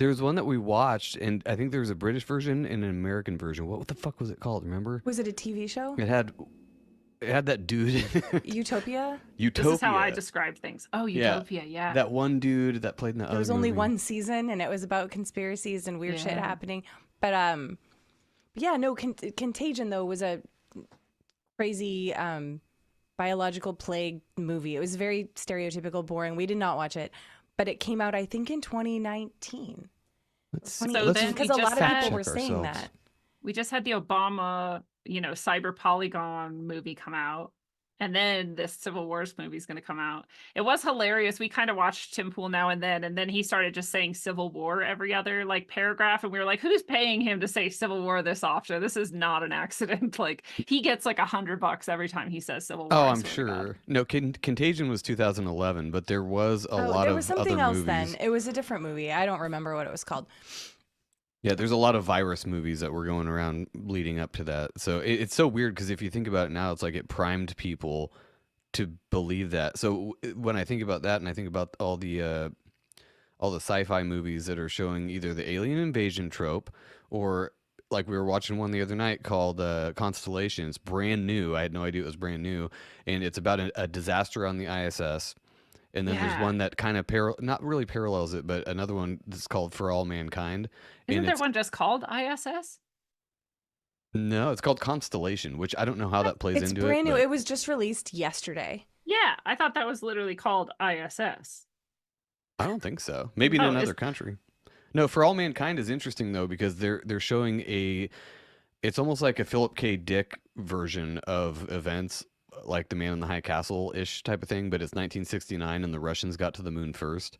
there was one that we watched, and I think there was a British version and an American version. What the fuck was it called? Remember? Was it a TV show? It had that dude. Utopia. Utopia. This is how I describe things. Oh, Yeah. Utopia, yeah. That one dude that played in the There other was only movie. one season, and it was about conspiracies and weird shit Yeah. happening. But yeah, no. Contagion though was a crazy biological plague movie. It was very stereotypical, boring. We did not watch it, but it came out, I think, in 2019. Let's, So let's then Because we a just lot of had- people were fact check saying ourselves. that. We just had the Obama, Cyber Polygon movie come out. And then this Civil Wars movie is going to come out. It was hilarious. We kind of watched Tim Pool now and then he started just saying Civil War every other like paragraph, and we were like, "Who's paying him to say Civil War this often? This is not an accident." Like he gets like $100 every time he says Civil War. Oh, I I'm swear to God. sure. No, Contagion was 2011, but there was a lot there of was something other else movies. then. It was a different movie. I don't remember what it was called. Yeah, there's a lot of virus movies that were going around leading up to that. So it's so weird because if you think about it now, it's like it primed people to believe that. So when I think about that, and I think about all the sci-fi movies that are showing either the alien invasion trope, or like we were watching one the other night called Constellation. It's brand new. I had no idea it was brand new, and it's about a disaster on the ISS. And then there's Yeah. one that kind of not really parallels it, but another one that's called For All Mankind. Isn't and there it's, one just called ISS? No, it's called Constellation, which I don't know how that plays It's into brand it. new. but- It was just released yesterday. Yeah, I thought that was literally called ISS. I don't think so. Maybe in Oh, another country. No, For All Mankind is interesting though because they're showing it's almost like a Philip K. Dick version of events like The Man in the High Castle ish type of thing, but it's 1969 and the Russians got to the moon first.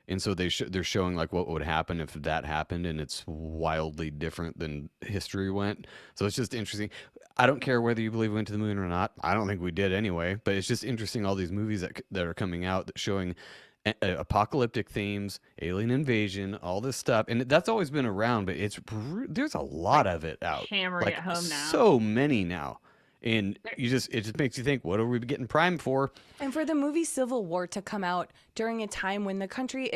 And so they're showing like what would happen if that happened, and it's wildly different than history went. So it's just interesting. I don't care whether you believe we went to the moon or not. I don't think we did anyway. But it's just interesting all these movies that are coming out that showing apocalyptic themes, alien invasion, all this stuff, and that's always been around. But there's a lot of it out, Hammering like at home now. so many now. And it just makes you think, what are we getting primed for? And for the movie Civil War to come out during a time when the country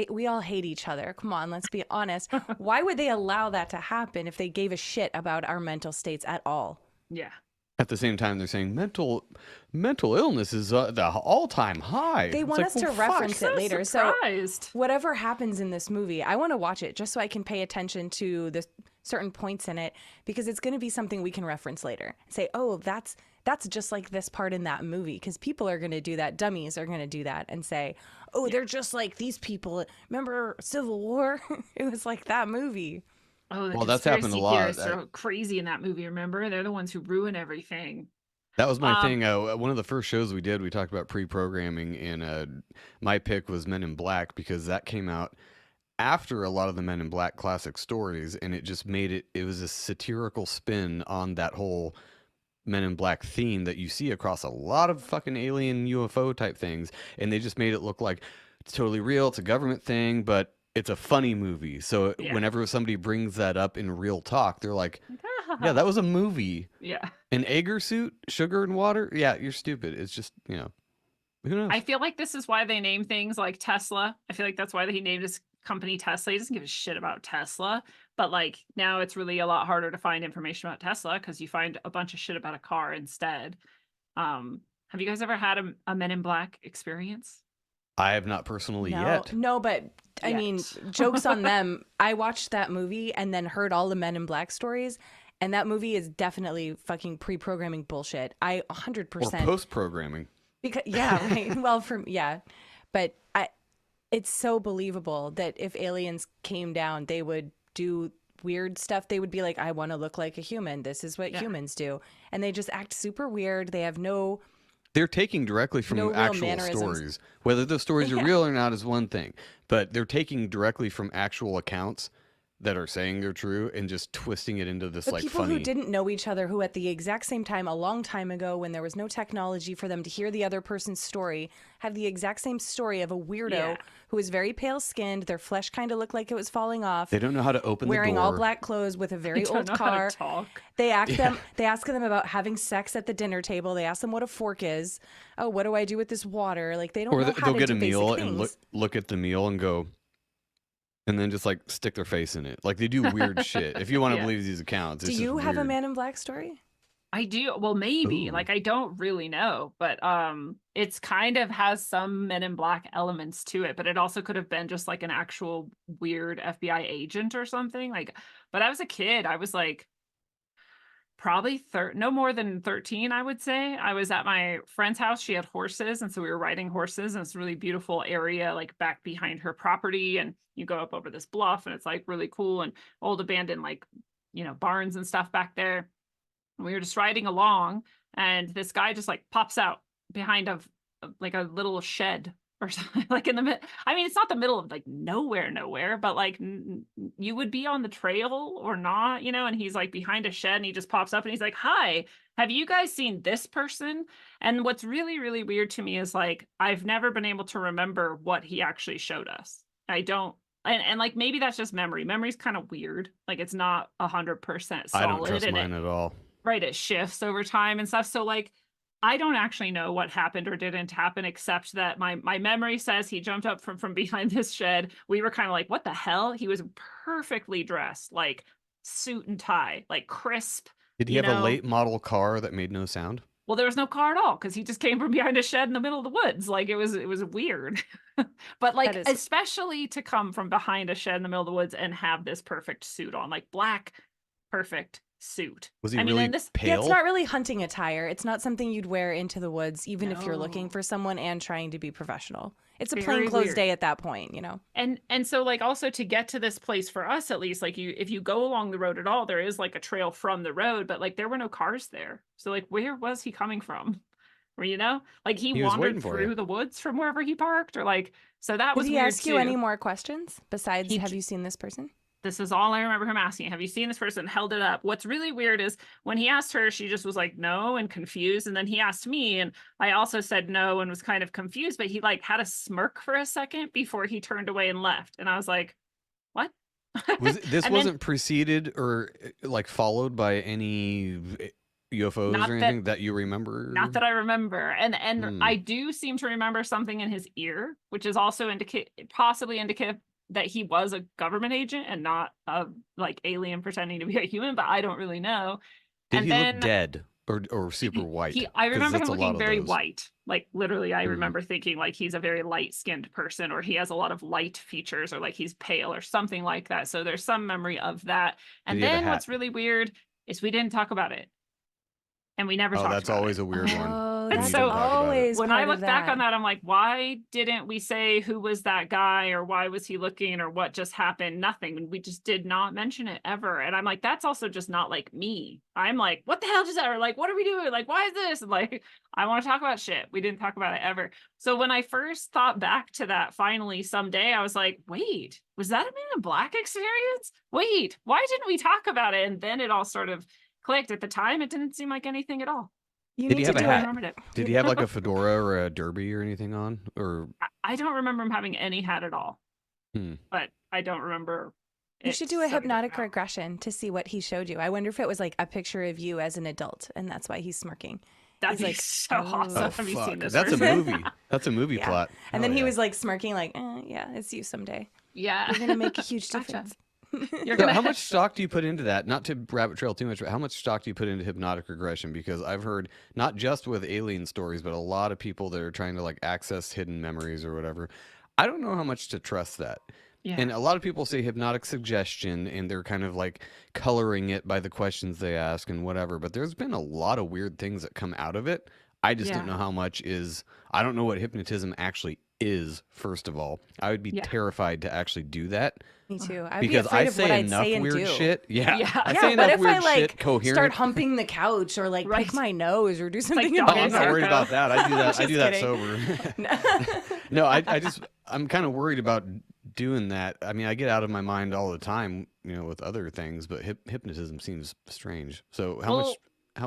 we all hate each other. Come on, let's be honest. Why would they allow that to happen if they gave a shit about our mental states at all? Yeah. At the same time, they're saying mental illness is the all-time high. They It's want like, us to well, fuck. reference it later. Surprised. So whatever happens in this movie, I want to watch it just so I can pay attention to the certain points in it, because it's going to be something we can reference later. Say, oh, that's just like this part in that movie, because people are going to do that. Dummies are going to do that and say, oh, they're just like these people. Remember Civil War? It was like that movie. Oh, the Well, that's happened a conspiracy lot. theorists are crazy in that movie. Remember, they're the ones who ruin everything. That was my thing. One of the first shows we did, we talked about pre-programming, and my pick was Men in Black because that came out after a lot of the Men in Black classic stories, and it just made it was a satirical spin on that whole Men in Black theme that you see across a lot of fucking alien UFO type things, and they just made it look like it's totally real, it's a government thing, but it's a funny movie. So whenever somebody brings that up in real talk, they're like, yeah, that was a movie. Yeah. An Agar suit, sugar and water? Yeah, you're stupid. It's just, who knows? I feel like this is why they name things like Tesla. I feel like that's why he named his company Tesla. He doesn't give a shit about Tesla. But like now it's really a lot harder to find information about Tesla because you find a bunch of shit about a car instead. Have you guys ever had a Men in Black experience? I have not personally yet. No, but I mean, jokes on them. I watched that movie and then heard all the Men in Black stories. And that movie is definitely fucking pre-programming bullshit. I 100%. Or post-programming. Because right. Well, but it's so believable that if aliens came down, they would do weird stuff. They would be like, I want to look like a human. This is what humans do. And they just act super weird. They have They're taking directly from real actual mannerisms. stories. Whether those stories are real or not is one thing. But they're taking directly from actual accounts that are saying they're true and just twisting it into this the like people funny. who didn't know each other, who at the exact same time, a long time ago, when there was no technology for them to hear the other person's story, have the exact same story of a weirdo who is very pale skinned. Their flesh kind of looked like it was falling off. They don't know how to open the door. Wearing all black clothes with a very old car. They ask them about having sex at the dinner table. They ask them what a fork is. Oh, what do I do with this water? Like they don't know how to do basic things. They'll get a meal and look at the meal and go, and then just like stick their face in it. Like they do weird shit. If you want to believe these accounts. Do you have a Man in Black story? I do. Well, maybe. Like I don't really know, but it's kind of has some Men in Black elements to it, but it also could have been just like an actual weird FBI agent or something. Like, but I was a kid. I was like probably no more than 13, I would say. I was at my friend's house. She had horses, and so we were riding horses, and it's a really beautiful area like back behind her property, and you go up over this bluff, and it's like really cool and old abandoned like barns and stuff back there. And we were just riding along, and this guy just like pops out behind like a little shed or something, like in the middle. I mean, it's not the middle of like nowhere, but like you would be on the trail or not, and he's like behind a shed, and he just pops up and he's like, hi, have you guys seen this person? And what's really, really weird to me is like, I've never been able to remember what he actually showed us. I don't. And like, maybe that's just memory. Memory's kind of weird. Like it's not 100% solid. I don't trust mine at all. Right. It shifts over time and stuff. So like, I don't actually know what happened or didn't happen, except that my memory says he jumped up from behind this shed. We were kind of like, what the hell? He was perfectly dressed, like suit and tie, like crisp. Did he have a late model car that made no sound? Well, there was no car at all because he just came from behind a shed in the middle of the woods. Like it was weird. But like, especially to come from behind a shed in the middle of the woods and have this perfect suit on, like black, perfect suit. Was he really pale? Yeah, it's not really hunting attire. It's not something you'd wear into the woods, even if you're looking for someone and trying to be professional. It's a Very plainclothes weird. day at that point, And so like also to get to this place for us at least, like if you go along the road at all, there is like a trail from the road, but like there were no cars there. So like where was he coming from? Or like he He was waiting wandered for you. through the woods from wherever he parked, or like so that Did was he weird ask you too. any more questions besides, He have j- you seen this person? This is all I remember him asking. Have you seen this person? Held it up. What's really weird is when he asked her, she just was like, no, and confused. And then he asked me, and I also said no and was kind of confused, but he like had a smirk for a second before he turned away and left. And I was like, what? This And then- wasn't preceded or like followed by any UFOs Not or that- anything that you remember? Not that I remember. And Hmm. I do seem to remember something in his ear, which is also possibly indicative that he was a government agent and not a like alien pretending to be a human, but I don't really know. Did And he then look dead or super white? I 'Cause remember him that's a lot looking of very those. white. Like literally, I Mhm. remember thinking like he's a very light-skinned person, or he has a lot of light features, or like he's pale or something like that. So there's some memory of that. And he have a then what's hat? really weird is we didn't talk about it. And we never Oh, talked that's about always it. a weird one. Oh, when It's that's you don't talk about it. always When part I of look back on that. that, I'm like, why didn't we say who was that guy, or why was he looking, or what just happened? Nothing. We just did not mention it ever. And I'm like, that's also just not like me. I'm like, what the hell just that? Or like, what are we doing? Like, why is this? And like, I want to talk about shit. We didn't talk about it ever. So when I first thought back to that finally someday, I was like, wait, was that a Man in Black experience? Wait, why didn't we talk about it? And then it all sort of clicked. At the time, it didn't seem like anything at all. You Did need he to have a do I hat? remembered it. Did he have like a fedora or a derby or anything on? Or I don't remember him having any hat at all. Hmm. But I don't remember. You it should do a setting hypnotic out. regression to see what he showed you. I wonder if it was like a picture of you as an adult, and that's why he's smirking. That'd He's be like, so oh. awesome. oh Have you fuck, seen this? that's a person? movie. That's a movie Yeah. plot. And Hell then he yeah. was like smirking, like, yeah, it's you someday. Yeah. You're gonna make a huge Gotcha. difference. You're So gonna how much stock do you put into that? Not to rabbit trail too much, but how much stock do you put into hypnotic regression? Because I've heard not just with alien stories, but a lot of people that are trying to like access hidden memories or whatever. I don't know how much to trust that. Yeah. And a lot of people say hypnotic suggestion, and they're kind of like coloring it by the questions they ask and whatever. But there's been a lot of weird things that come out of it. I just don't Yeah. know how much is. I don't know what hypnotism actually is. First of all, I would be Yeah. terrified to actually do that. Me too. I'd be Because afraid I of what say I'd enough say and weird do. shit. Yeah. Yeah. I Yeah, say what enough if weird I like shit coherent. start humping the couch or like Right. pick my nose or do something dog Oh, I'm not Sarah. worried about that. I do that. I Just do that kidding. sober. No, I'm kind of worried about doing that. I mean, I get out of my mind all the time, with other things, but hypnotism seems strange. So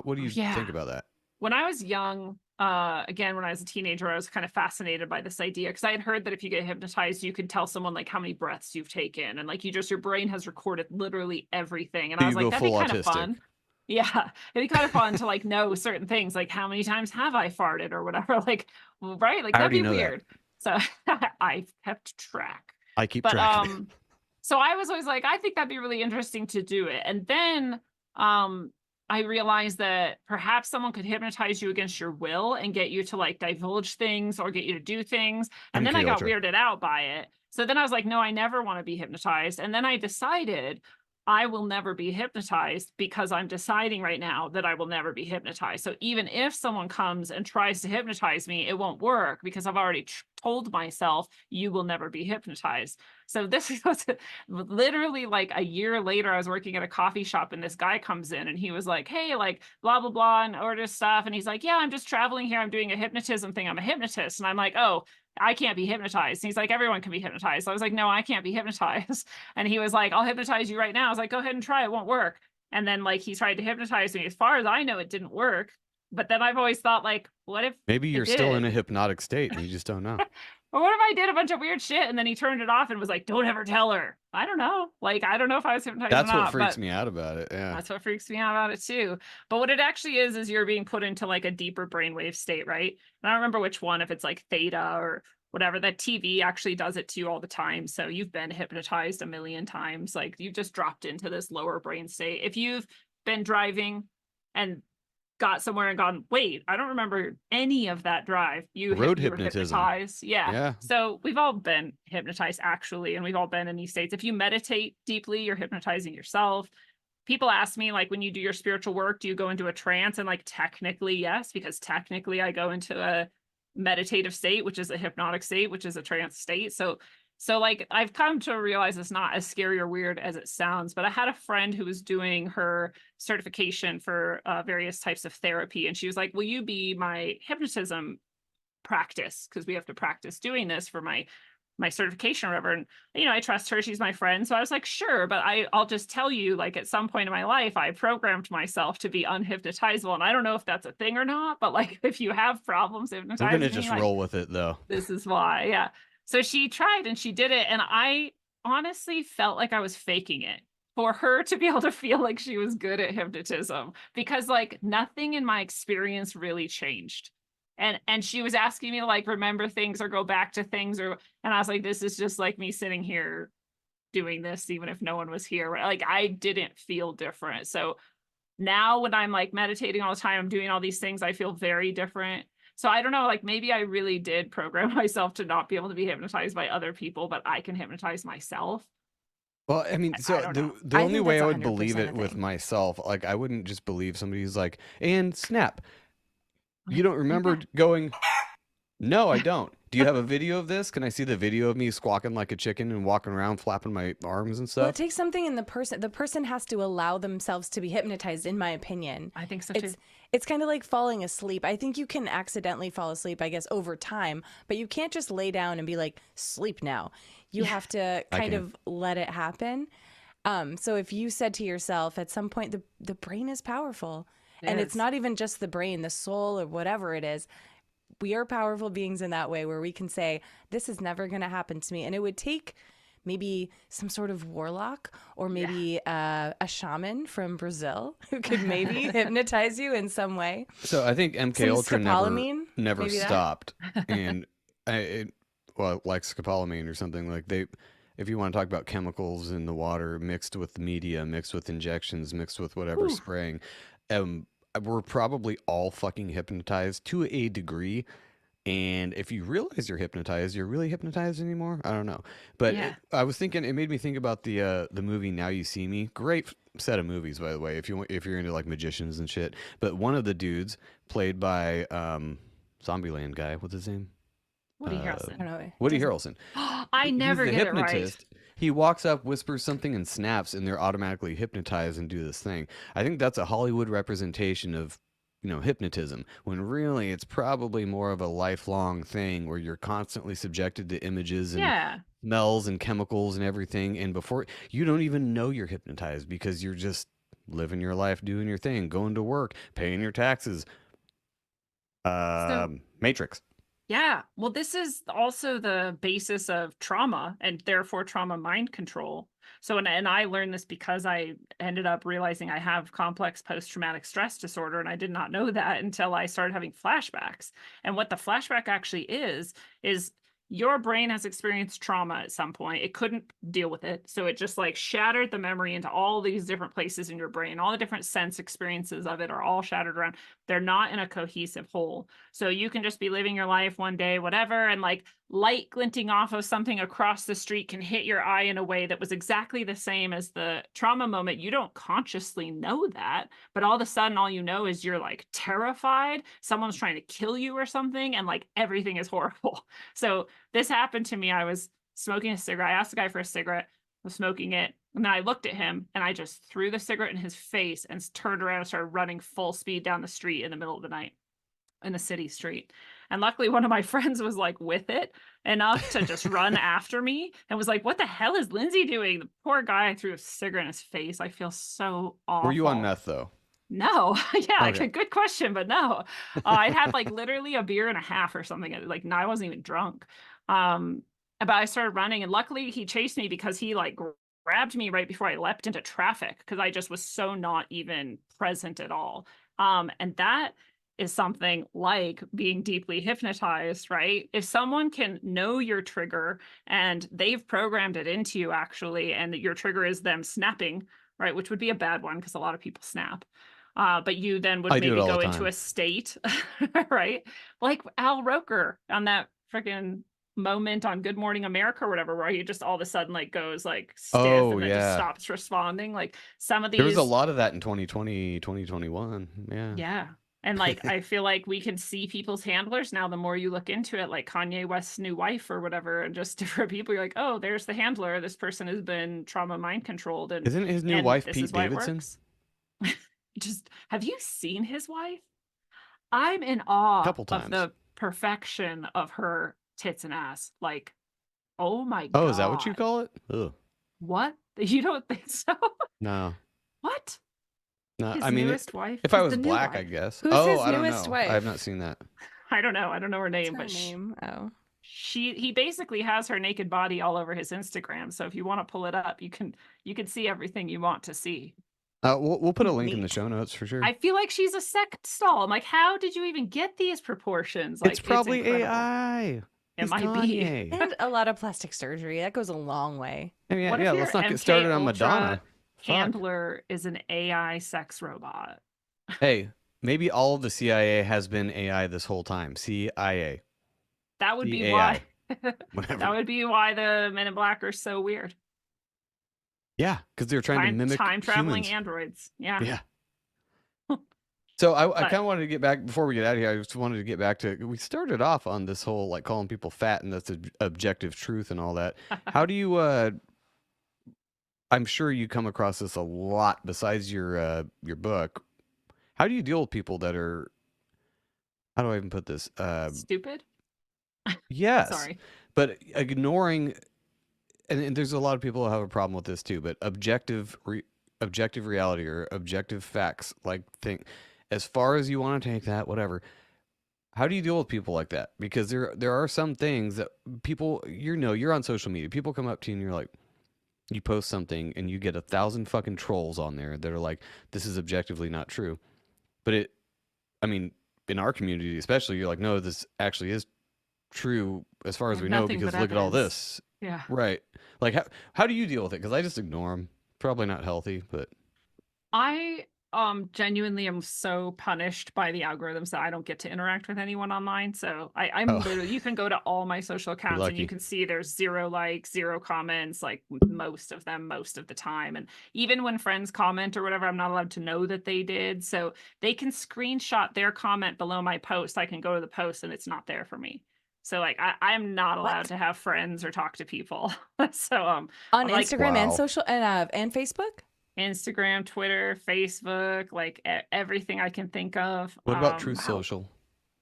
what do you yeah. think about that? When I was young, again, when I was a teenager, I was kind of fascinated by this idea because I had heard that if you get hypnotized, you can tell someone like how many breaths you've taken, and like your brain has recorded literally everything. And So I was you like, go that'd be full kind of autistic. fun. Yeah, it'd be kind of fun to like know certain things, like how many times have I farted or whatever. Like, right? Like I that'd be already know that. weird. So I kept track. I keep But track of it. so I was always like, I think that'd be really interesting to do it. And then I realized that perhaps someone could hypnotize you against your will and get you to like divulge things or get you to do things. And then I got MK Ultra. weirded out by it. So then I was like, no, I never want to be hypnotized. And then I decided I will never be hypnotized because I'm deciding right now that I will never be hypnotized. So even if someone comes and tries to hypnotize me, it won't work because I've already told myself you will never be hypnotized. So this was literally like a year later, I was working at a coffee shop and this guy comes in and he was like, hey, like blah, blah, blah, and order stuff. And he's like, yeah, I'm just traveling here. I'm doing a hypnotism thing. I'm a hypnotist. And I'm like, oh, I can't be hypnotized. And he's like, everyone can be hypnotized. So I was like, no, I can't be hypnotized. And he was like, I'll hypnotize you right now. I was like, go ahead and try. It won't work. And then like he tried to hypnotize me. As far as I know, it didn't work. But then I've always thought like, what if Maybe you're still did. in a hypnotic state and you just don't know. or what if I did a bunch of weird shit and then he turned it off and was like, don't ever tell her? I don't know. Like, I don't know if I was hypnotized That's or not. what freaks but me out about it. Yeah. That's what freaks me out about it too. But what it actually is you're being put into like a deeper brainwave state, right? And I don't remember which one, if it's like theta or whatever. That TV actually does it to you all the time. So you've been hypnotized a million times. Like you've just dropped into this lower brain state. If you've been driving and got somewhere and gone, wait, I don't remember any of that drive. You Road you were hypnotism. hypnotized. Yeah. Yeah. So we've all been hypnotized actually, and we've all been in these states. If you meditate deeply, you're hypnotizing yourself. People ask me, like, when you do your spiritual work, do you go into a trance? And like, technically, yes, because technically I go into a meditative state, which is a hypnotic state, which is a trance state. So like I've come to realize it's not as scary or weird as it sounds, but I had a friend who was doing her certification for various types of therapy. And she was like, will you be my hypnotism practice? Because we have to practice doing this for my certification or whatever. And, I trust her. She's my friend. So I was like, sure. But I'll just tell you, like at some point in my life, I programmed myself to be unhypnotizable. And I don't know if that's a thing or not, but like if you have problems hypnotizing, We're going to just like, roll with it though. this is why. Yeah. So she tried and she did it. And I honestly felt like I was faking it for her to be able to feel like she was good at hypnotism, because like nothing in my experience really changed. And she was asking me to like remember things or go back to things, and I was like, this is just like me sitting here doing this even if no one was here. Like I didn't feel different. So now when I'm like meditating all the time, I'm doing all these things, I feel very different. So I don't know, like maybe I really did program myself to not be able to be hypnotized by other people, but I can hypnotize myself. Well, I mean, so don't know. the I only think way that's I would 100% believe a it with thing. myself, like I wouldn't just believe somebody who's like, and snap. You don't remember going, no, I don't. Do you have a video of this? Can I see the video of me squawking like a chicken and walking around flapping my arms and Well, it stuff? takes something in the person. The person has to allow themselves to be hypnotized, in my opinion. I think so too. It's kind of like falling asleep. I think you can accidentally fall asleep, I guess, over time, but you can't just lay down and be like, sleep now. You have to kind can. of let it happen. So if you said to yourself at some point, the brain is powerful, and it's is. not even just the brain, the soul, or whatever it is. We are powerful beings in that way, where we can say, this is never going to happen to me. And it would take maybe some sort of warlock or maybe a shaman from Brazil who could maybe hypnotize you in some way. So I think MK Some Ultra scopolamine, never maybe that? stopped, and like scopolamine or something like they. If you want to talk about chemicals in the water mixed with media, mixed with injections, mixed with whatever spraying, we're probably all fucking hypnotized to a degree. And if you realize you're hypnotized, you're really hypnotized anymore. I don't know, but I was thinking, it made me think about the movie Now You See Me. Great set of movies, by the way, if you're into like magicians and shit. But one of the dudes played by Zombieland guy, what's his name? Woody I Harrelson. don't know. Woody Harrelson. I never He's the get it right. hypnotist. He walks up, whispers something, and snaps, and they're automatically hypnotized and do this thing. I think that's a Hollywood representation of, hypnotism, when really it's probably more of a lifelong thing where you're constantly subjected to images and smells and chemicals and everything. And before you don't even know you're hypnotized because you're just living your life, doing your thing, going to work, paying your taxes. Matrix. Yeah. Well, this is also the basis of trauma and therefore trauma mind control. So, and I learned this because I ended up realizing I have complex post-traumatic stress disorder, and I did not know that until I started having flashbacks. And what the flashback actually is your brain has experienced trauma at some point. It couldn't deal with it. So it just like shattered the memory into all these different places in your brain. All the different sense experiences of it are all shattered around. They're not in a cohesive whole. So you can just be living your life one day, whatever, and like light glinting off of something across the street can hit your eye in a way that was exactly the same as the trauma moment. You don't consciously know that, but all of a sudden, all you know is you're like terrified. Someone's trying to kill you or something, and like everything is horrible. So this happened to me. I was smoking a cigarette. I asked the guy for a cigarette, was smoking it. And then I looked at him and I just threw the cigarette in his face and turned around and started running full speed down the street in the middle of the night in the city street. And luckily one of my friends was like with it enough to just run after me and was like, what the hell is Lindsay doing? The poor guy threw a cigarette in his face. I feel so awful. Were you on meth though? No. Yeah, Okay. good question, but no. I had like literally a beer and a half or something. Like, no, I wasn't even drunk. But I started running, and luckily he chased me because he like grabbed me right before I leapt into traffic because I just was so not even present at all. And that is something like being deeply hypnotized, right? If someone can know your trigger and they've programmed it into you actually, and your trigger is them snapping, right? Which would be a bad one because a lot of people snap. But you then would maybe go into a state, right? Like Al Roker on that freaking moment on Good Morning America or whatever, where he just all of a sudden like goes like stiff and then just stops responding. Like some of these, there was a lot of that in 2020, 2021. Yeah. And like, I feel like we can see people's handlers now. The more you look into it, like Kanye West's new wife or whatever, and just different people, you're like, oh, there's the handler. This person has been trauma mind controlled, and Isn't his new wife this Pete is why Davidson? it works. Just have you seen his wife? I'm in awe Couple of times. the perfection of her tits and ass. Like, oh my Oh, god. is that what you call it? Ugh. What? You don't think so? No. What? No. His I mean, newest wife? if I He's was the new black, I wife. guess. Who's oh, his I don't newest know. wife? I have not seen that. I don't know. I don't know her name, What's but her name? Oh. he basically has her naked body all over his Instagram. So if you want to pull it up, you can see everything you want to see. We'll put a link in the Neat. show notes for sure. I feel like she's a sex doll. I'm like, how did you even get these proportions? Like, it's probably incredible. AI. It It's might Kanye. be. And a lot of plastic surgery. That goes a long way. I mean, What if yeah, your let's not get MK started on Ultra Madonna. Fuck. handler is an AI sex robot? Hey, maybe all of the CIA has been AI this whole time. CIA. That would be CAI. why. Whatever. That would be why the Men in Black are so weird. Yeah, because they're trying to mimic time traveling humans. androids. Yeah. Yeah. So I But- kind of wanted to get back before we get out of here. I just wanted to get back to we started off on this whole like calling people fat and that's objective truth and all that. How do you? I'm sure you come across this a lot besides your book. How do you deal with people that are? How do I even put this? Stupid. Yes. Sorry. But ignoring, and there's a lot of people who have a problem with this too. But objective reality or objective facts, like as far as you want to take that, whatever. How do you deal with people like that? Because there are some things that people, you're on social media. People come up to you and you're like, you post something and you get 1,000 fucking trolls on there that are like, this is objectively not true. But I mean, in our community especially, you're like, no, this actually is true as far as have we know nothing because but look at all evidence. this. Yeah. Right. Like, how do you deal with it? Because I just ignore them. Probably not healthy, but I genuinely am so punished by the algorithms that I don't get to interact with anyone online. So I'm Oh. literally, you can go to all my social accounts and you lucky. can see there's 0 likes, 0 comments, like most of them, most of the time. And even when friends comment or whatever, I'm not allowed to know that they did. So they can screenshot their comment below my post. I can go to the post and it's not there for me. So like I'm not allowed What? to have friends or talk to people. So On like- Instagram and Wow. social and Facebook? Instagram, Twitter, Facebook, like everything I can think of. what about Truth how- Social?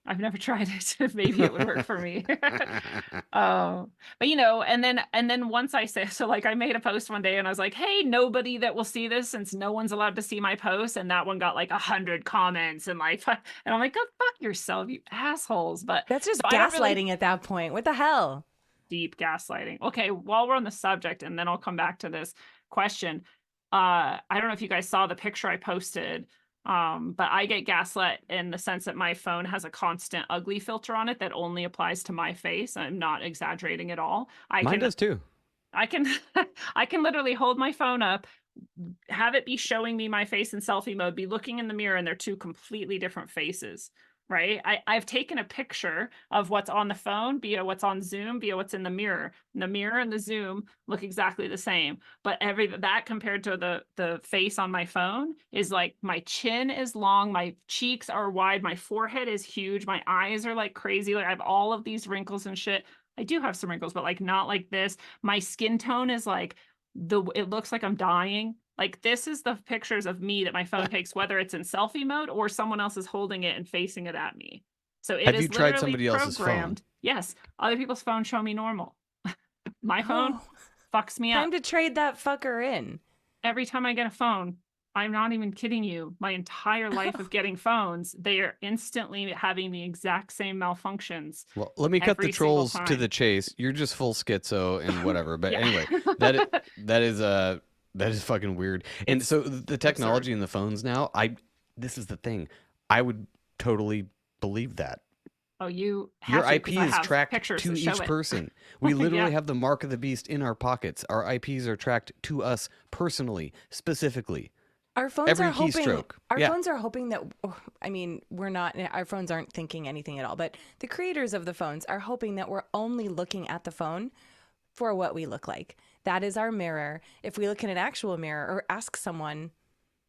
I've never tried it. Maybe it would work for me. But and then once I say so, like I made a post one day and I was like, hey, nobody that will see this since no one's allowed to see my post, and that one got like 100 comments and like, and I'm like, go fuck yourself, you assholes. But That's just so I don't really- gaslighting at that point. What the hell? deep gaslighting. Okay, while we're on the subject, and then I'll come back to this question. I don't know if you guys saw the picture I posted, but I get gaslit in the sense that my phone has a constant ugly filter on it that only applies to my face. I'm not exaggerating at all. Mine does too. I can I can literally hold my phone up, have it be showing me my face in selfie mode, be looking in the mirror, and they're two completely different faces. Right. I've taken a picture of what's on the phone, be it what's on Zoom, be it what's in the mirror. And the mirror and the Zoom look exactly the same. But that compared to the face on my phone is like my chin is long, my cheeks are wide, my forehead is huge, my eyes are like crazy. Like I have all of these wrinkles and shit. I do have some wrinkles, but like not like this. My skin tone is like it looks like I'm dying. Like this is the pictures of me that my phone takes, whether it's in selfie mode or someone else is holding it and facing it at me. So it Have is you tried literally somebody else's phone? programmed. Yes, other people's phones show me normal. My phone fucks me Time up to trade that fucker in. every time I get a phone. I'm not even kidding you. My entire life of getting phones, they are instantly having the exact same malfunctions. Well, let me cut the every single trolls to time. the chase. You're just full schizo and whatever. But Yeah. anyway, that is fucking weird. And It's so the technology in the phones now, this is the thing. I would totally believe that. Oh, you Your have to, IP 'cause I is have tracked pictures to that show each it. person. We literally Yeah. have the mark of the beast in our pockets. Our IPs are tracked to us personally, specifically. Our phones Every are hoping. keystroke. Our Yeah. phones are hoping that. I mean, we're not. Our phones aren't thinking anything at all. But the creators of the phones are hoping that we're only looking at the phone for what we look like. That is our mirror. If we look in an actual mirror or ask someone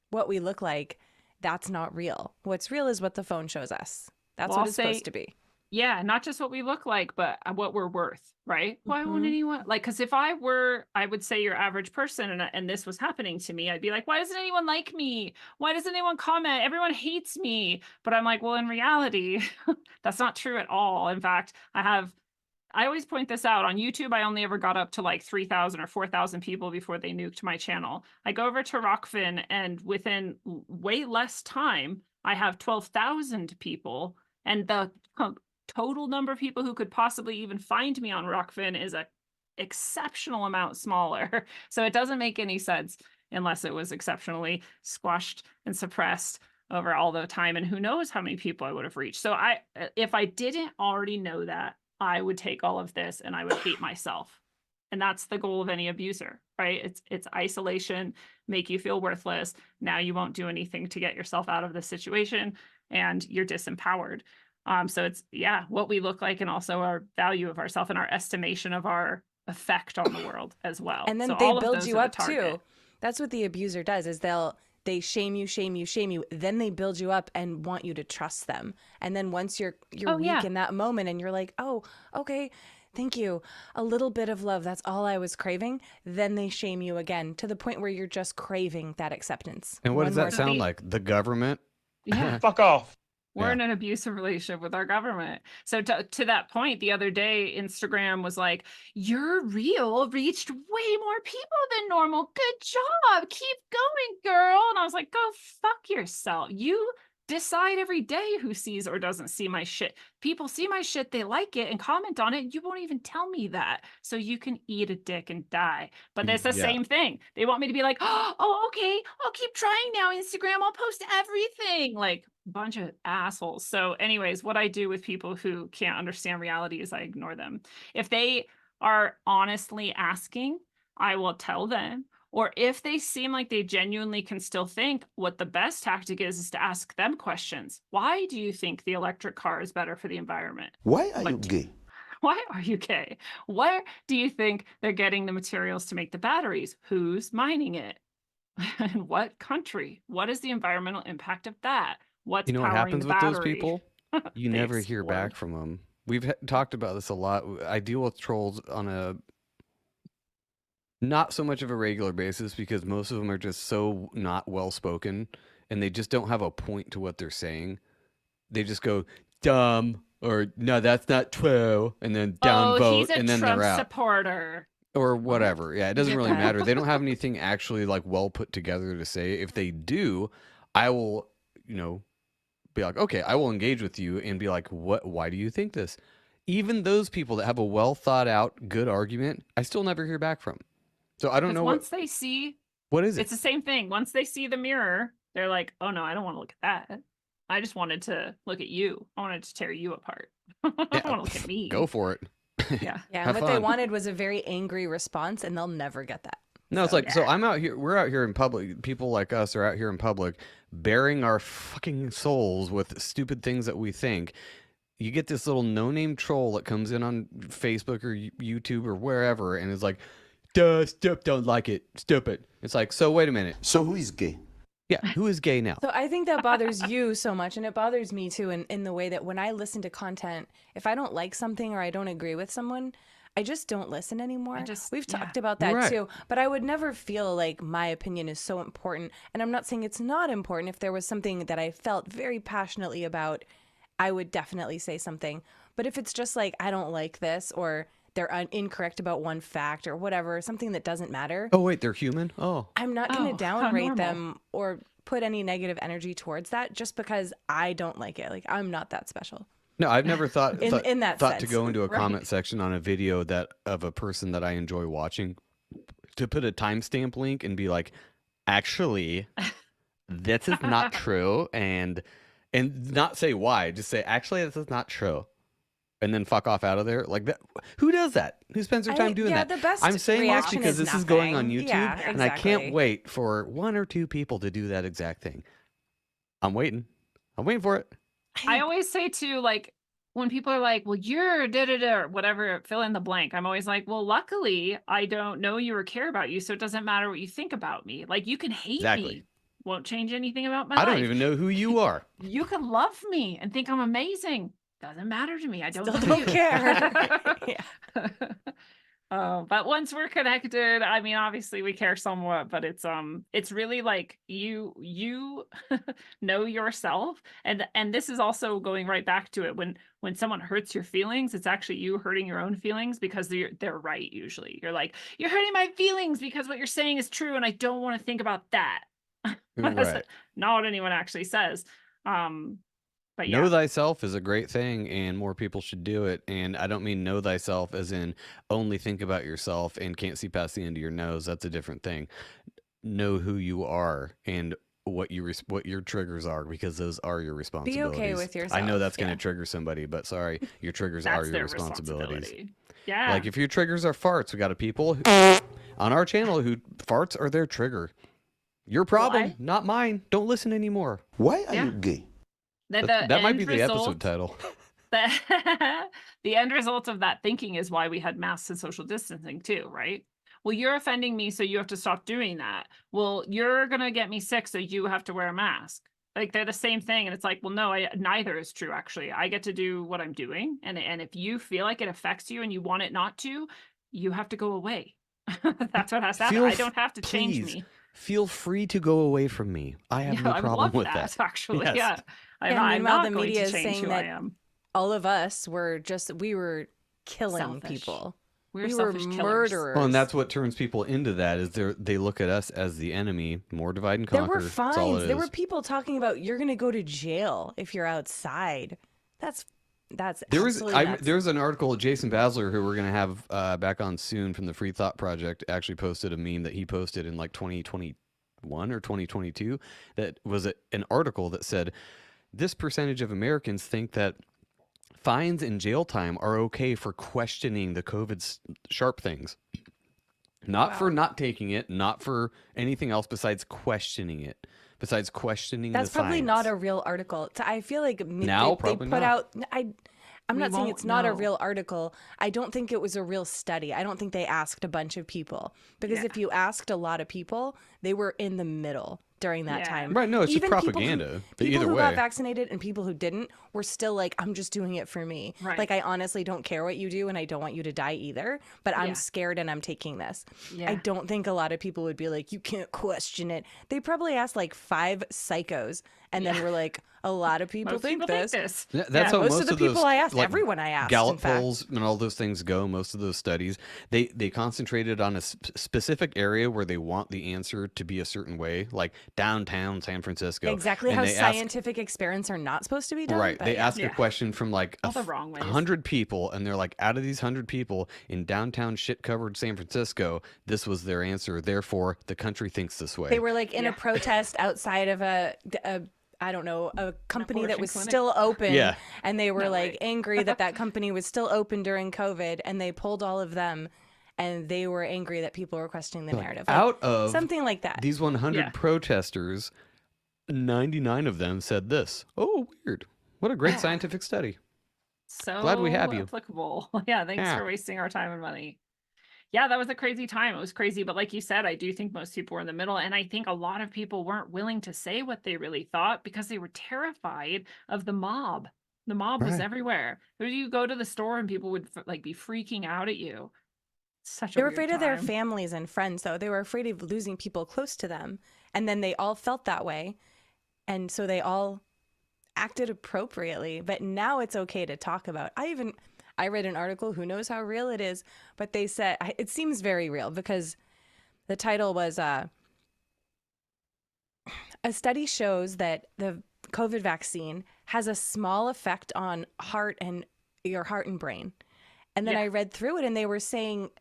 what we look like, that's not real. What's real is what the phone shows us. That's Well, what I'll it's say- supposed to be. Yeah, not just what we look like, but what we're worth, right? Why won't Mhm. anyone like? Because if I would say your average person, and this was happening to me, I'd be like, why doesn't anyone like me? Why doesn't anyone comment? Everyone hates me. But I'm like, well, in reality, that's not true at all. In fact, I always point this out on YouTube. I only ever got up to like 3,000 or 4,000 people before they nuked my channel. I go over to Rockfin, and within way less time, I have 12,000 people, and the total number of people who could possibly even find me on Rockfin is a exceptional amount smaller. So it doesn't make any sense unless it was exceptionally squashed and suppressed over all the time. And who knows how many people I would have reached. So if I didn't already know that, I would take all of this and I would hate myself. And that's the goal of any abuser, right? It's isolation, make you feel worthless. Now you won't do anything to get yourself out of the situation, and you're disempowered. So it's, what we look like, and also our value of ourselves and our estimation of our effect on the world as well. And then So they all of build those you are the up target. too. That's what the abuser does, is they shame you, then they build you up and want you to trust them. And then once you're weak in that moment and you're like, oh, okay, thank you, a little bit of love, that's all I was craving, then they shame you again to the point where you're just craving that acceptance. And what One does more that time. sound like? The government? Yeah. Fuck off. We're Yeah. in an abusive relationship with our government. So to that point, the other day, Instagram was like, your reel reached way more people than normal. Good job. Keep going, girl. And I was like, go fuck yourself. You decide every day who sees or doesn't see my shit. People see my shit, they like it and comment on it. You won't even tell me that. So you can eat a dick and die. But it's the Yeah. same thing. They want me to be like, oh, okay, I'll keep trying now, Instagram. I'll post everything. Like, bunch of assholes. So anyways, what I do with people who can't understand reality is I ignore them. If they are honestly asking, I will tell them. Or if they seem like they genuinely can still think, what the best tactic is to ask them questions. Why do you think the electric car is better for the environment? Why are What you gay? Why are you gay? Where do you think they're getting the materials to make the batteries? Who's mining it? In what country? What is the environmental impact of that? What's You know what powering happens the with those battery? people? You They never hear explode. back from them. We've talked about this a lot. I deal with trolls on a not so much of a regular basis because most of them are just so not well spoken and they just don't have a point to what they're saying. They just go dumb or no, that's not true, and then downvote, he's a and then Trump they're out supporter. or whatever. Yeah, it doesn't really Okay. matter. They don't have anything actually like well put together to say. If they do, I will, be like, okay, I will engage with you and be like, what? Why do you think this? Even those people that have a well thought out good argument, I still never hear back from. So I don't know Once they see, what is it. it's the same thing. Once they see the mirror, they're like, oh no, I don't want to look at that. I just wanted to look at you. I wanted to tear you apart. I don't want to look at me. Go for it. Yeah. Yeah, Have and what they fun. wanted was a very angry response, and they'll never get that. No, it's So, like, so I'm out here, we're out here in public. People like us are out here in public bearing our fucking souls with stupid things that we think. You get this little no-name troll that comes in on Facebook or YouTube or wherever and is like, duh, don't like it, stupid. It's like, so wait a minute. So who is gay? Yeah, who is gay now? So I think that bothers you so much, and it bothers me too in the way that when I listen to content, if I don't like something or I don't agree with someone, I just don't listen anymore. We've talked about that Right. too, but I would never feel like my opinion is so important. And I'm not saying it's not important. If there was something that I felt very passionately about, I would definitely say something. But if it's just like, I don't like this, or they're incorrect about one fact or whatever, something that doesn't matter, Oh, wait, they're human? Oh. I'm not going Oh, to how downrate normal. them or put any negative energy towards that just because I don't like it. Like, I'm not that special. No, I've never thought In that thought to sense, go into a right. comment section on a video that of a person that I enjoy watching to put a timestamp link and be like, actually, this is not true, and not say why, just say actually this is not true, and then fuck off out of there like that. Who does that? Who spends their time doing yeah, that? the best I'm saying this reaction because is this is going on nothing. YouTube, Yeah, and I can't exactly. wait for one or two people to do that exact thing. I'm waiting for it. I always say too, like, when people are like, well, you're da-da-da, or whatever, fill in the blank. I'm always like, well, luckily, I don't know you or care about you, so it doesn't matter what you think about me. Like, you can hate Exactly. me. Won't change anything about my I life. don't even know who you are. You can love me and think I'm amazing. Doesn't matter to me. I don't Still know don't you. care. Yeah. But once we're connected, I mean, obviously we care somewhat, but it's really like you know yourself, and this is also going right back to it. When someone hurts your feelings, it's actually you hurting your own feelings because they're right. Usually, you're like, you're hurting my feelings because what you're saying is true, and I don't want to think about that. That's Right. not what anyone actually says. But Know yeah, thyself is a great thing, and more people should do it. And I don't mean know thyself as in only think about yourself and can't see past the end of your nose. That's a different thing. Know who you are and what what your triggers are, because those are your responsibilities. with I know yourself, that's going to yeah. trigger somebody, but sorry, your triggers that's are your their responsibilities. responsibility. Yeah. Like if your triggers are farts, we got a people on our channel who farts are their trigger. Your problem, not mine. Don't listen anymore. Why are Yeah. you gay? That might be the episode title. The end result of that thinking is why we had masks and social distancing too, right? Well, you're offending me, so you have to stop doing that. Well, you're gonna get me sick, so you have to wear a mask. Like they're the same thing, and it's like, well, no, neither is true. Actually, I get to do what I'm doing, and if you feel like it affects you and you want it not to, you have to go away. That's what has to happen. I don't have to change Please, me. feel free to go away from me. I have no I would problem love with that. that. Actually, Yes. yeah. And I'm meanwhile, not the going media to is change saying who I that am. all of us were we were killing Selfish. people. We're We were selfish killers. murderers. Well, and that's what turns people into that is they look at us as the enemy. More divide and there conquer. were That's all fines. it There is. were people talking about you're going to go to jail if you're outside. That's There was absolutely nuts. there's an article, Jason Basler, who we're gonna have back on soon from the Free Thought Project, actually posted a meme that he posted in like 2021 or 2022 that was an article that said this percentage of Americans think that fines and jail time are okay for questioning the COVID sharp things. Not for not taking it, not for anything else besides questioning it. Besides questioning That's the probably science. not a real article. I feel like Now, they probably put not. out. I'm We not saying won't it's not a know. real article. I don't think it was a real study. I don't think they asked a bunch of people because Yeah. if you asked a lot of people, they were in the middle during that Yeah. time. Right, no, it's just Even propaganda, but People either who way. got vaccinated and people who didn't were still like, I'm just doing it for me. Right. Like I honestly don't care what you do and I don't want you to die either, but I'm Yeah. scared and I'm taking this. Yeah. I don't think a lot of people would be like, you can't question it. They probably asked like 5 psychos and then were like, a lot of people Most think people this. think this. Yeah, that's how most of the people those, I asked, like, everyone I asked, Gallup in fact. polls and all those things go. Most of those studies, they concentrated on a specific area where they want the answer to be a certain way, like downtown San Francisco. Exactly And how they ask- scientific experiments are not supposed to be done. Right. but They yeah. ask a question from like All the wrong ways. 100 people, and they're like, out of these 100 people in downtown shit-covered San Francisco, this was their answer. Therefore, the country thinks this way. They were like in Yeah. a protest outside of a I don't know, a company that abortion was clinic. still open. Yeah. And they were No like way. angry that company was still open during COVID and they pulled all of them and they were angry that people were questioning the narrative. Like, out of something like that. these 100 Yeah. protesters, 99 of them said this. Oh, weird. What a great scientific study. So Glad we have you. applicable. Yeah, thanks Yeah. for wasting our time and money. Yeah, that was a crazy time. It was crazy, but like you said, I do think most people were in the middle, and I think a lot of people weren't willing to say what they really thought because they were terrified of the mob. The mob was Right. everywhere. You go to the store and people would like be freaking out at you. Such a They were weird afraid of their time. families and friends, though. They were afraid of losing people close to them. And then they all felt that way. And so they all acted appropriately. But now it's okay to talk about. I read an article, who knows how real it is, but they said it seems very real because the title was a study shows that the COVID vaccine has a small effect on your heart and brain. And then Yeah. I read through it and they were saying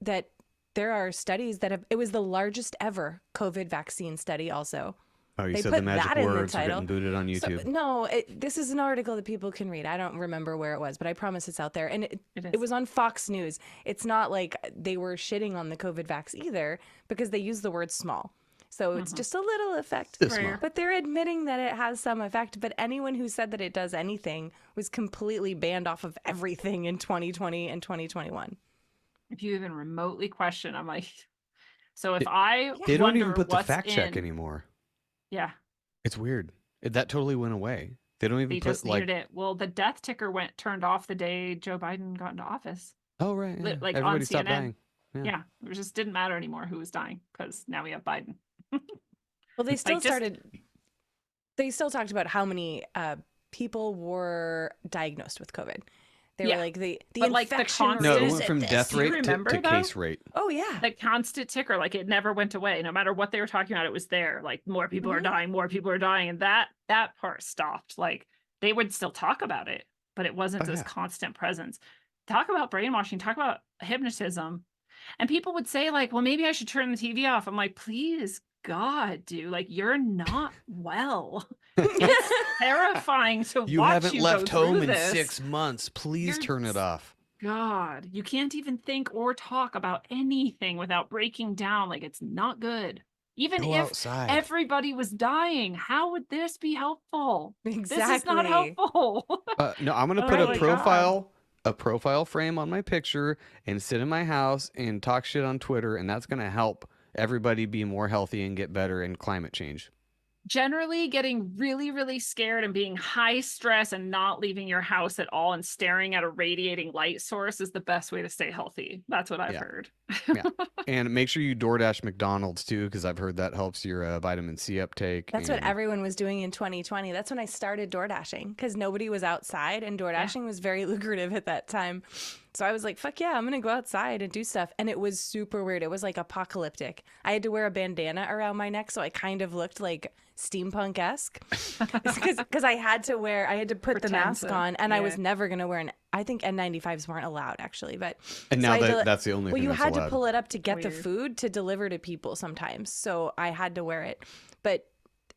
that there are studies it was the largest ever COVID vaccine study also. Oh, you They said put the magic that in the words are title. getting booted on So, YouTube. no, this is an article that people can read. I don't remember where it was, but I promise it's out there. And It is. it was on Fox News. It's not like they were shitting on the COVID vax either because they use the word small. So it's just a little effect. This small. But they're admitting that it has some effect. But anyone who said that it does anything was completely banned off of everything in 2020 and 2021. If you even remotely question, I'm like, so if I They don't wonder even put the what's fact check in- anymore. Yeah. It's weird. That totally went away. They don't even They put just needed it. Well, the death ticker turned off the day Joe Biden got into office. Oh right, yeah. Like on Everybody stopped CNN. dying. Yeah. Yeah. It just didn't matter anymore who was dying because now we have Biden. Well, they still Like, they still talked about how many people were diagnosed with COVID. They were like the But, like, the infection constant- No, it rate went is from at death this. Do you rate remember, to though? case rate. Oh yeah. The constant ticker, like it never went away. No matter what they were talking about, it was there. Like more people are dying, more people are dying. And that part stopped. Like they would still talk about it, but it wasn't this constant presence. Talk about brainwashing, talk about hypnotism. And people would say, like, well, maybe I should turn the TV off. I'm like, please, God, dude, like you're not well. It's terrifying to You watch haven't you left go home through in this. 6 months. Please You're turn it off. God, you can't even think or talk about anything without breaking down. Like it's not good. Even Go if outside. everybody was dying, how would this be helpful? Exactly. This is not helpful. No, I'm gonna Oh put my a profile frame on my picture and sit in my house and talk shit on Twitter, and that's gonna help everybody be more healthy and get better in climate change. Generally getting really, really scared and being high stress and not leaving your house at all and staring at a radiating light source is the best way to stay healthy. That's what I've heard. Yeah. And make sure you DoorDash McDonald's too, because I've heard that helps your vitamin C uptake. That's what everyone was doing in 2020. That's when I started door dashing because nobody was outside and door dashing was very lucrative at that time. So I was like, fuck yeah, I'm going to go outside and do stuff. And it was super weird. It was like apocalyptic. I had to wear a bandana around my neck, so I kind of looked like steampunk-esque because I had to put the mask on, and I was never going to wear I think N95s weren't allowed actually, but and so now that's the only well, thing you that's had allowed. to pull it up to get the Weird. food to deliver to people sometimes. So I had to wear it, but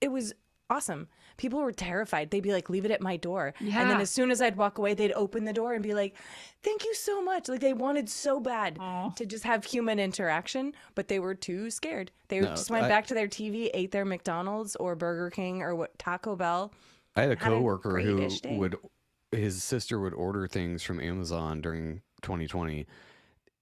it was awesome. People were terrified. They'd be like, leave it at my door. And then Yeah. as soon as I'd walk away, they'd open the door and be like, thank you so much. Like they wanted so bad to just have human interaction, but they were too scared. They just went back to their TV, ate their McDonald's or Burger King or Taco Bell. I had a had a coworker who great-ish day. his sister would order things from Amazon during 2020.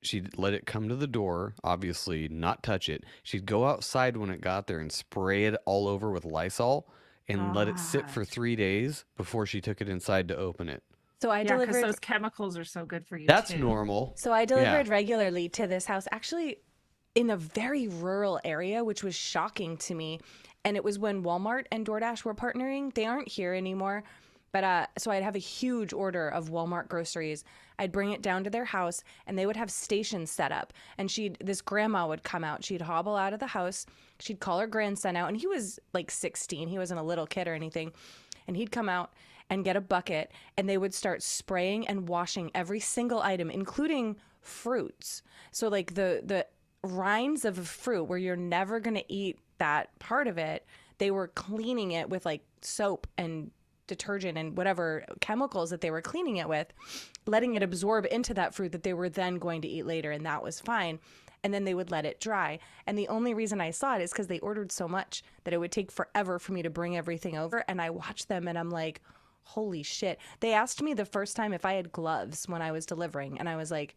She'd let it come to the door, obviously not touch it. She'd go outside when it got there and spray it all over with Lysol and let it sit for 3 days before she took it inside to open it. So I Yeah, because delivered. those chemicals are so good for you. That's too. normal. So I delivered regularly to this house, actually in a very rural area, which was shocking to me. And it was when Walmart and DoorDash were partnering. They aren't here anymore. But so I'd have a huge order of Walmart groceries. I'd bring it down to their house and they would have stations set up. And this grandma would come out. She'd hobble out of the house. She'd call her grandson out. And he was like 16. He wasn't a little kid or anything. And he'd come out and get a bucket and they would start spraying and washing every single item, including fruits. So like the rinds of a fruit where you're never going to eat that part of it, they were cleaning it with like soap and detergent and whatever chemicals that they were cleaning it with, letting it absorb into that fruit that they were then going to eat later, and that was fine. And then they would let it dry. And the only reason I saw it is because they ordered so much that it would take forever for me to bring everything over. And I watched them and I'm like, holy shit. They asked me the first time if I had gloves when I was delivering. And I was like,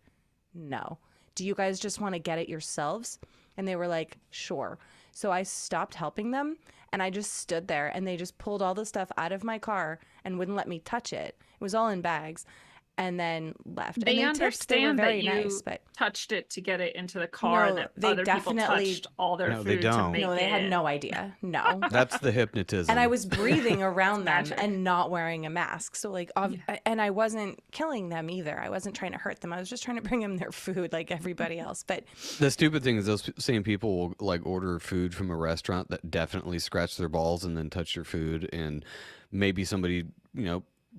no. Do you guys just want to get it yourselves? And they were like, sure. So I stopped helping them and I just stood there and they just pulled all the stuff out of my car and wouldn't let me touch it. It was all in bags and then left. They and tipped. They were understand very that you nice, but touched it to get it into the car No, and that they other people definitely- touched all their No, they food to don't. make no, they had it. no idea. No. That's the hypnotism. And I was breathing around them magic. and not wearing a mask. So like, and I wasn't killing them either. I wasn't trying to hurt them. I was just trying to bring them their food like everybody else. But The stupid thing is those same people will like order food from a restaurant that definitely scratch their balls and then touch your food, and maybe somebody,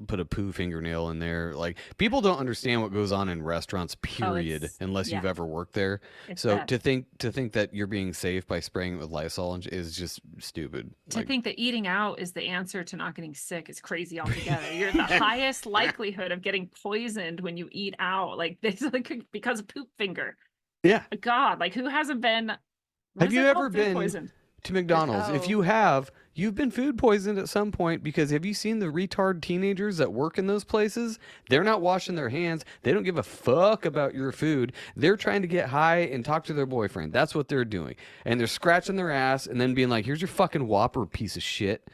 put a poo fingernail in there. Like, people don't understand what goes on in restaurants, period, it's- unless you've yeah. ever worked there. It's So bad. to think that you're being safe by spraying it with Lysol is just stupid. To Like, think that eating out is the answer to not getting sick is crazy altogether. You're the highest likelihood of getting poisoned when you eat out, like this, like because of poop finger. yeah. God, like who hasn't been? what Have is you it ever called? Food been poisoned? to McDonald's? If Oh. you have, you've been food poisoned at some point, because have you seen the retard teenagers that work in those places? They're not washing their hands. They don't give a fuck about your food. They're trying to get high and talk to their boyfriend. That's what they're doing. And they're scratching their ass and then being like, here's your fucking Whopper, piece of shit.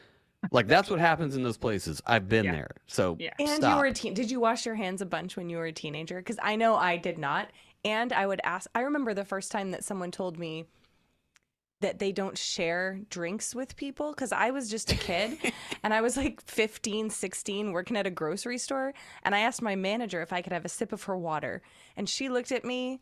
Like, that's what happens in those places. I've been there. So And stop. you were did you wash your hands a bunch when you were a teenager? Because I know I did not. And I would ask, I remember the first time that someone told me that they don't share drinks with people, because I was just a kid and I was like 15, 16 working at a grocery store, and I asked my manager if I could have a sip of her water, and she looked at me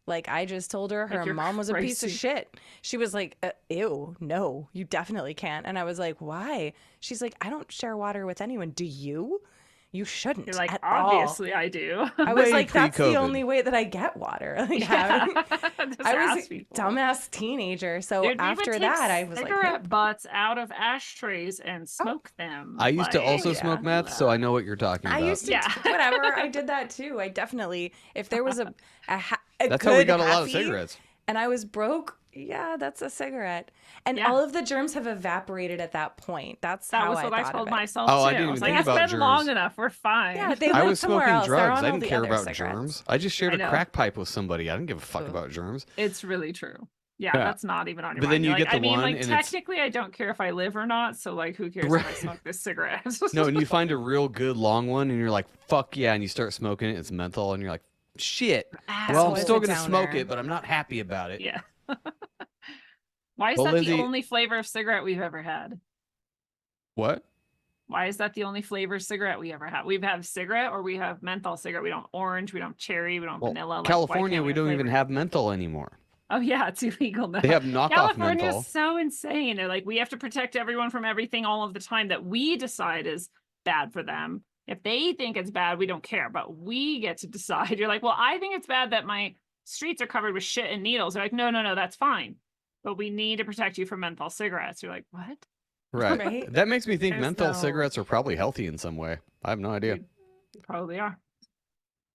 like I just told her Like, you're mom was a piece of crazy. shit. She was like, ew, no, you definitely can't. And I was like, why? She's like, I don't share water with anyone. Do you? You shouldn't. You're like, at all." obviously I do. I was Way like, that's the pre-COVID. only way that I get water. Like, Yeah. Just I was ask a people. dumbass teenager. So Dude, we would after take that, I was like, cigarette nope. butts out of ashtrays and smoke them. I used to Like, also smoke meth, so I know what you're talking I about. used to, Yeah. whatever. I did that too. I definitely, if there was a That's how we good got a lot of happy cigarettes. and I was broke, yeah, that's a cigarette. And Yeah. all of the germs have evaporated at that point. That's That how was what I thought told of it. myself Oh, too. I didn't was even like, think it's about been long germs. enough. We're fine. Yeah, they I live was somewhere smoking else. They're drugs. on I all didn't the care other about cigarettes. germs. I just shared I a know. crack pipe with somebody. I didn't give a fuck Ugh. about germs. It's really true. Yeah, Yeah. that's not even on your But then mind. you You're get like, the I mean, one like, and it's- technically, I don't care if I live or not. So, like, who cares if I Right. smoke this cigarette? No, and you find a real good long one, and you're like, fuck yeah, and you start smoking it. It's menthol, and you're like, shit. Well, I'm was still a going to smoke downer. it, but I'm not happy about it. Yeah. Why is Well, that Lindsay- the only flavor of cigarette we've ever had? What? Why is that the only flavor of cigarette we ever had? We've had cigarette or we have menthol cigarette. We don't orange, we don't cherry, we don't Well, vanilla. Like, why California, can't we have don't even flavor? have menthol anymore. Oh yeah, it's illegal now. They have knockoff California menthol. is so insane. They're like, we have to protect everyone from everything all of the time that we decide is bad for them. If they think it's bad, we don't care, but we get to decide. You're like, well, I think it's bad that my streets are covered with shit and needles. They're like, no, that's fine. But we need to protect you from menthol cigarettes. You're like, what? Right. Right? That makes me think There's menthol no- cigarettes are probably healthy in some way. I have no idea. They probably are.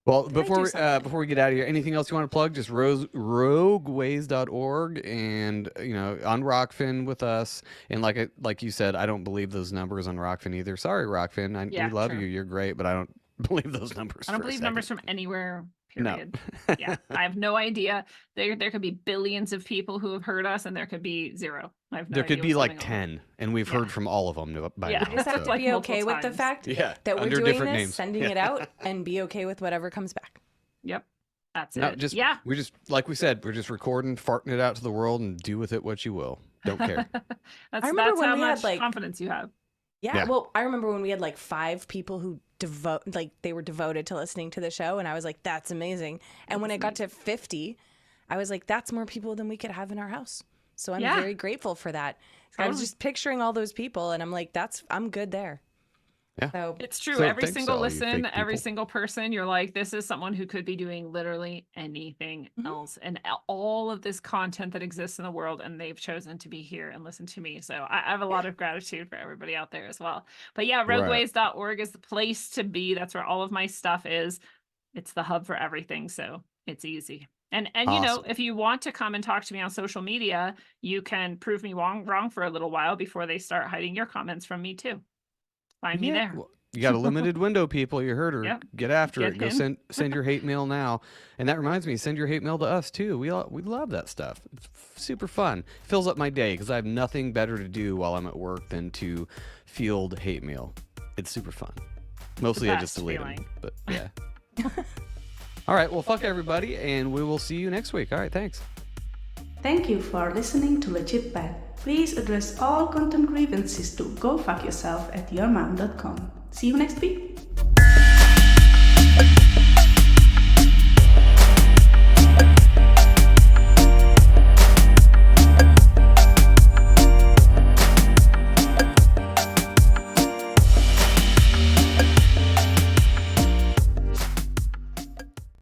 Well, They do something. before we get out of here, anything else you want to plug? Just rogueways.org, and on Rockfin with us. And like you said, I don't believe those numbers on Rockfin either. Sorry, Rockfin. Yeah, we love true. you. You're great, but I don't believe those numbers. I don't for a believe second. numbers from anywhere. No. Period. Yeah, I have no idea. There could be billions of people who have heard us, and there could be zero. I have no There idea could be what's like going on. 10, and we've Yeah. heard from all of them by Yeah. now. I just have So- to Like be okay multiple with the times. fact Yeah, that we're under doing different this, names. sending Yeah. it out, and be okay with whatever comes back. Yep, that's No, it. just yeah. we just like we said, we're just recording, farting it out to the world, and do with it what you will. Don't care. That's remember when how we had, much like- confidence you have. Yeah, Yeah. well, I remember when we had like 5 people who they were devoted to listening to the show, and I was like, that's amazing. And when it got to 50, I was like, that's more people than we could have in our house. So I'm Yeah. very grateful for that. I was Totally. just picturing all those people, and I'm like, I'm good there. Yeah. So It's true. So Every thanks to single all you listen, fake every people. single person, you're like, this is someone who could be doing literally anything Mhm. else. And all of this content that exists in the world, and they've chosen to be here and listen to me. So I have a lot of gratitude for everybody out there as well. But yeah, Right. rogueways.org is the place to be. That's where all of my stuff is. It's the hub for everything. So it's easy. And Awesome. if you want to come and talk to me on social media, you can prove me wrong for a little while before they start hiding your comments from me too. Find me there. Well, you got a limited window, people. You heard her. Yep. Get after Get it. Go him. send your hate mail now. And that reminds me, send your hate mail to us too. We love that stuff. It's super fun. Fills up my day because I have nothing better to do while I'm at work than to field hate mail. It's super fun. Mostly I just best delete them, feeling. but yeah. All right. Well, fuck everybody, and we will see you next week. All right. Thanks. Thank you for listening to Legit Bad. Please address all content grievances to gofuckyourself@yourmom.com. See you next week.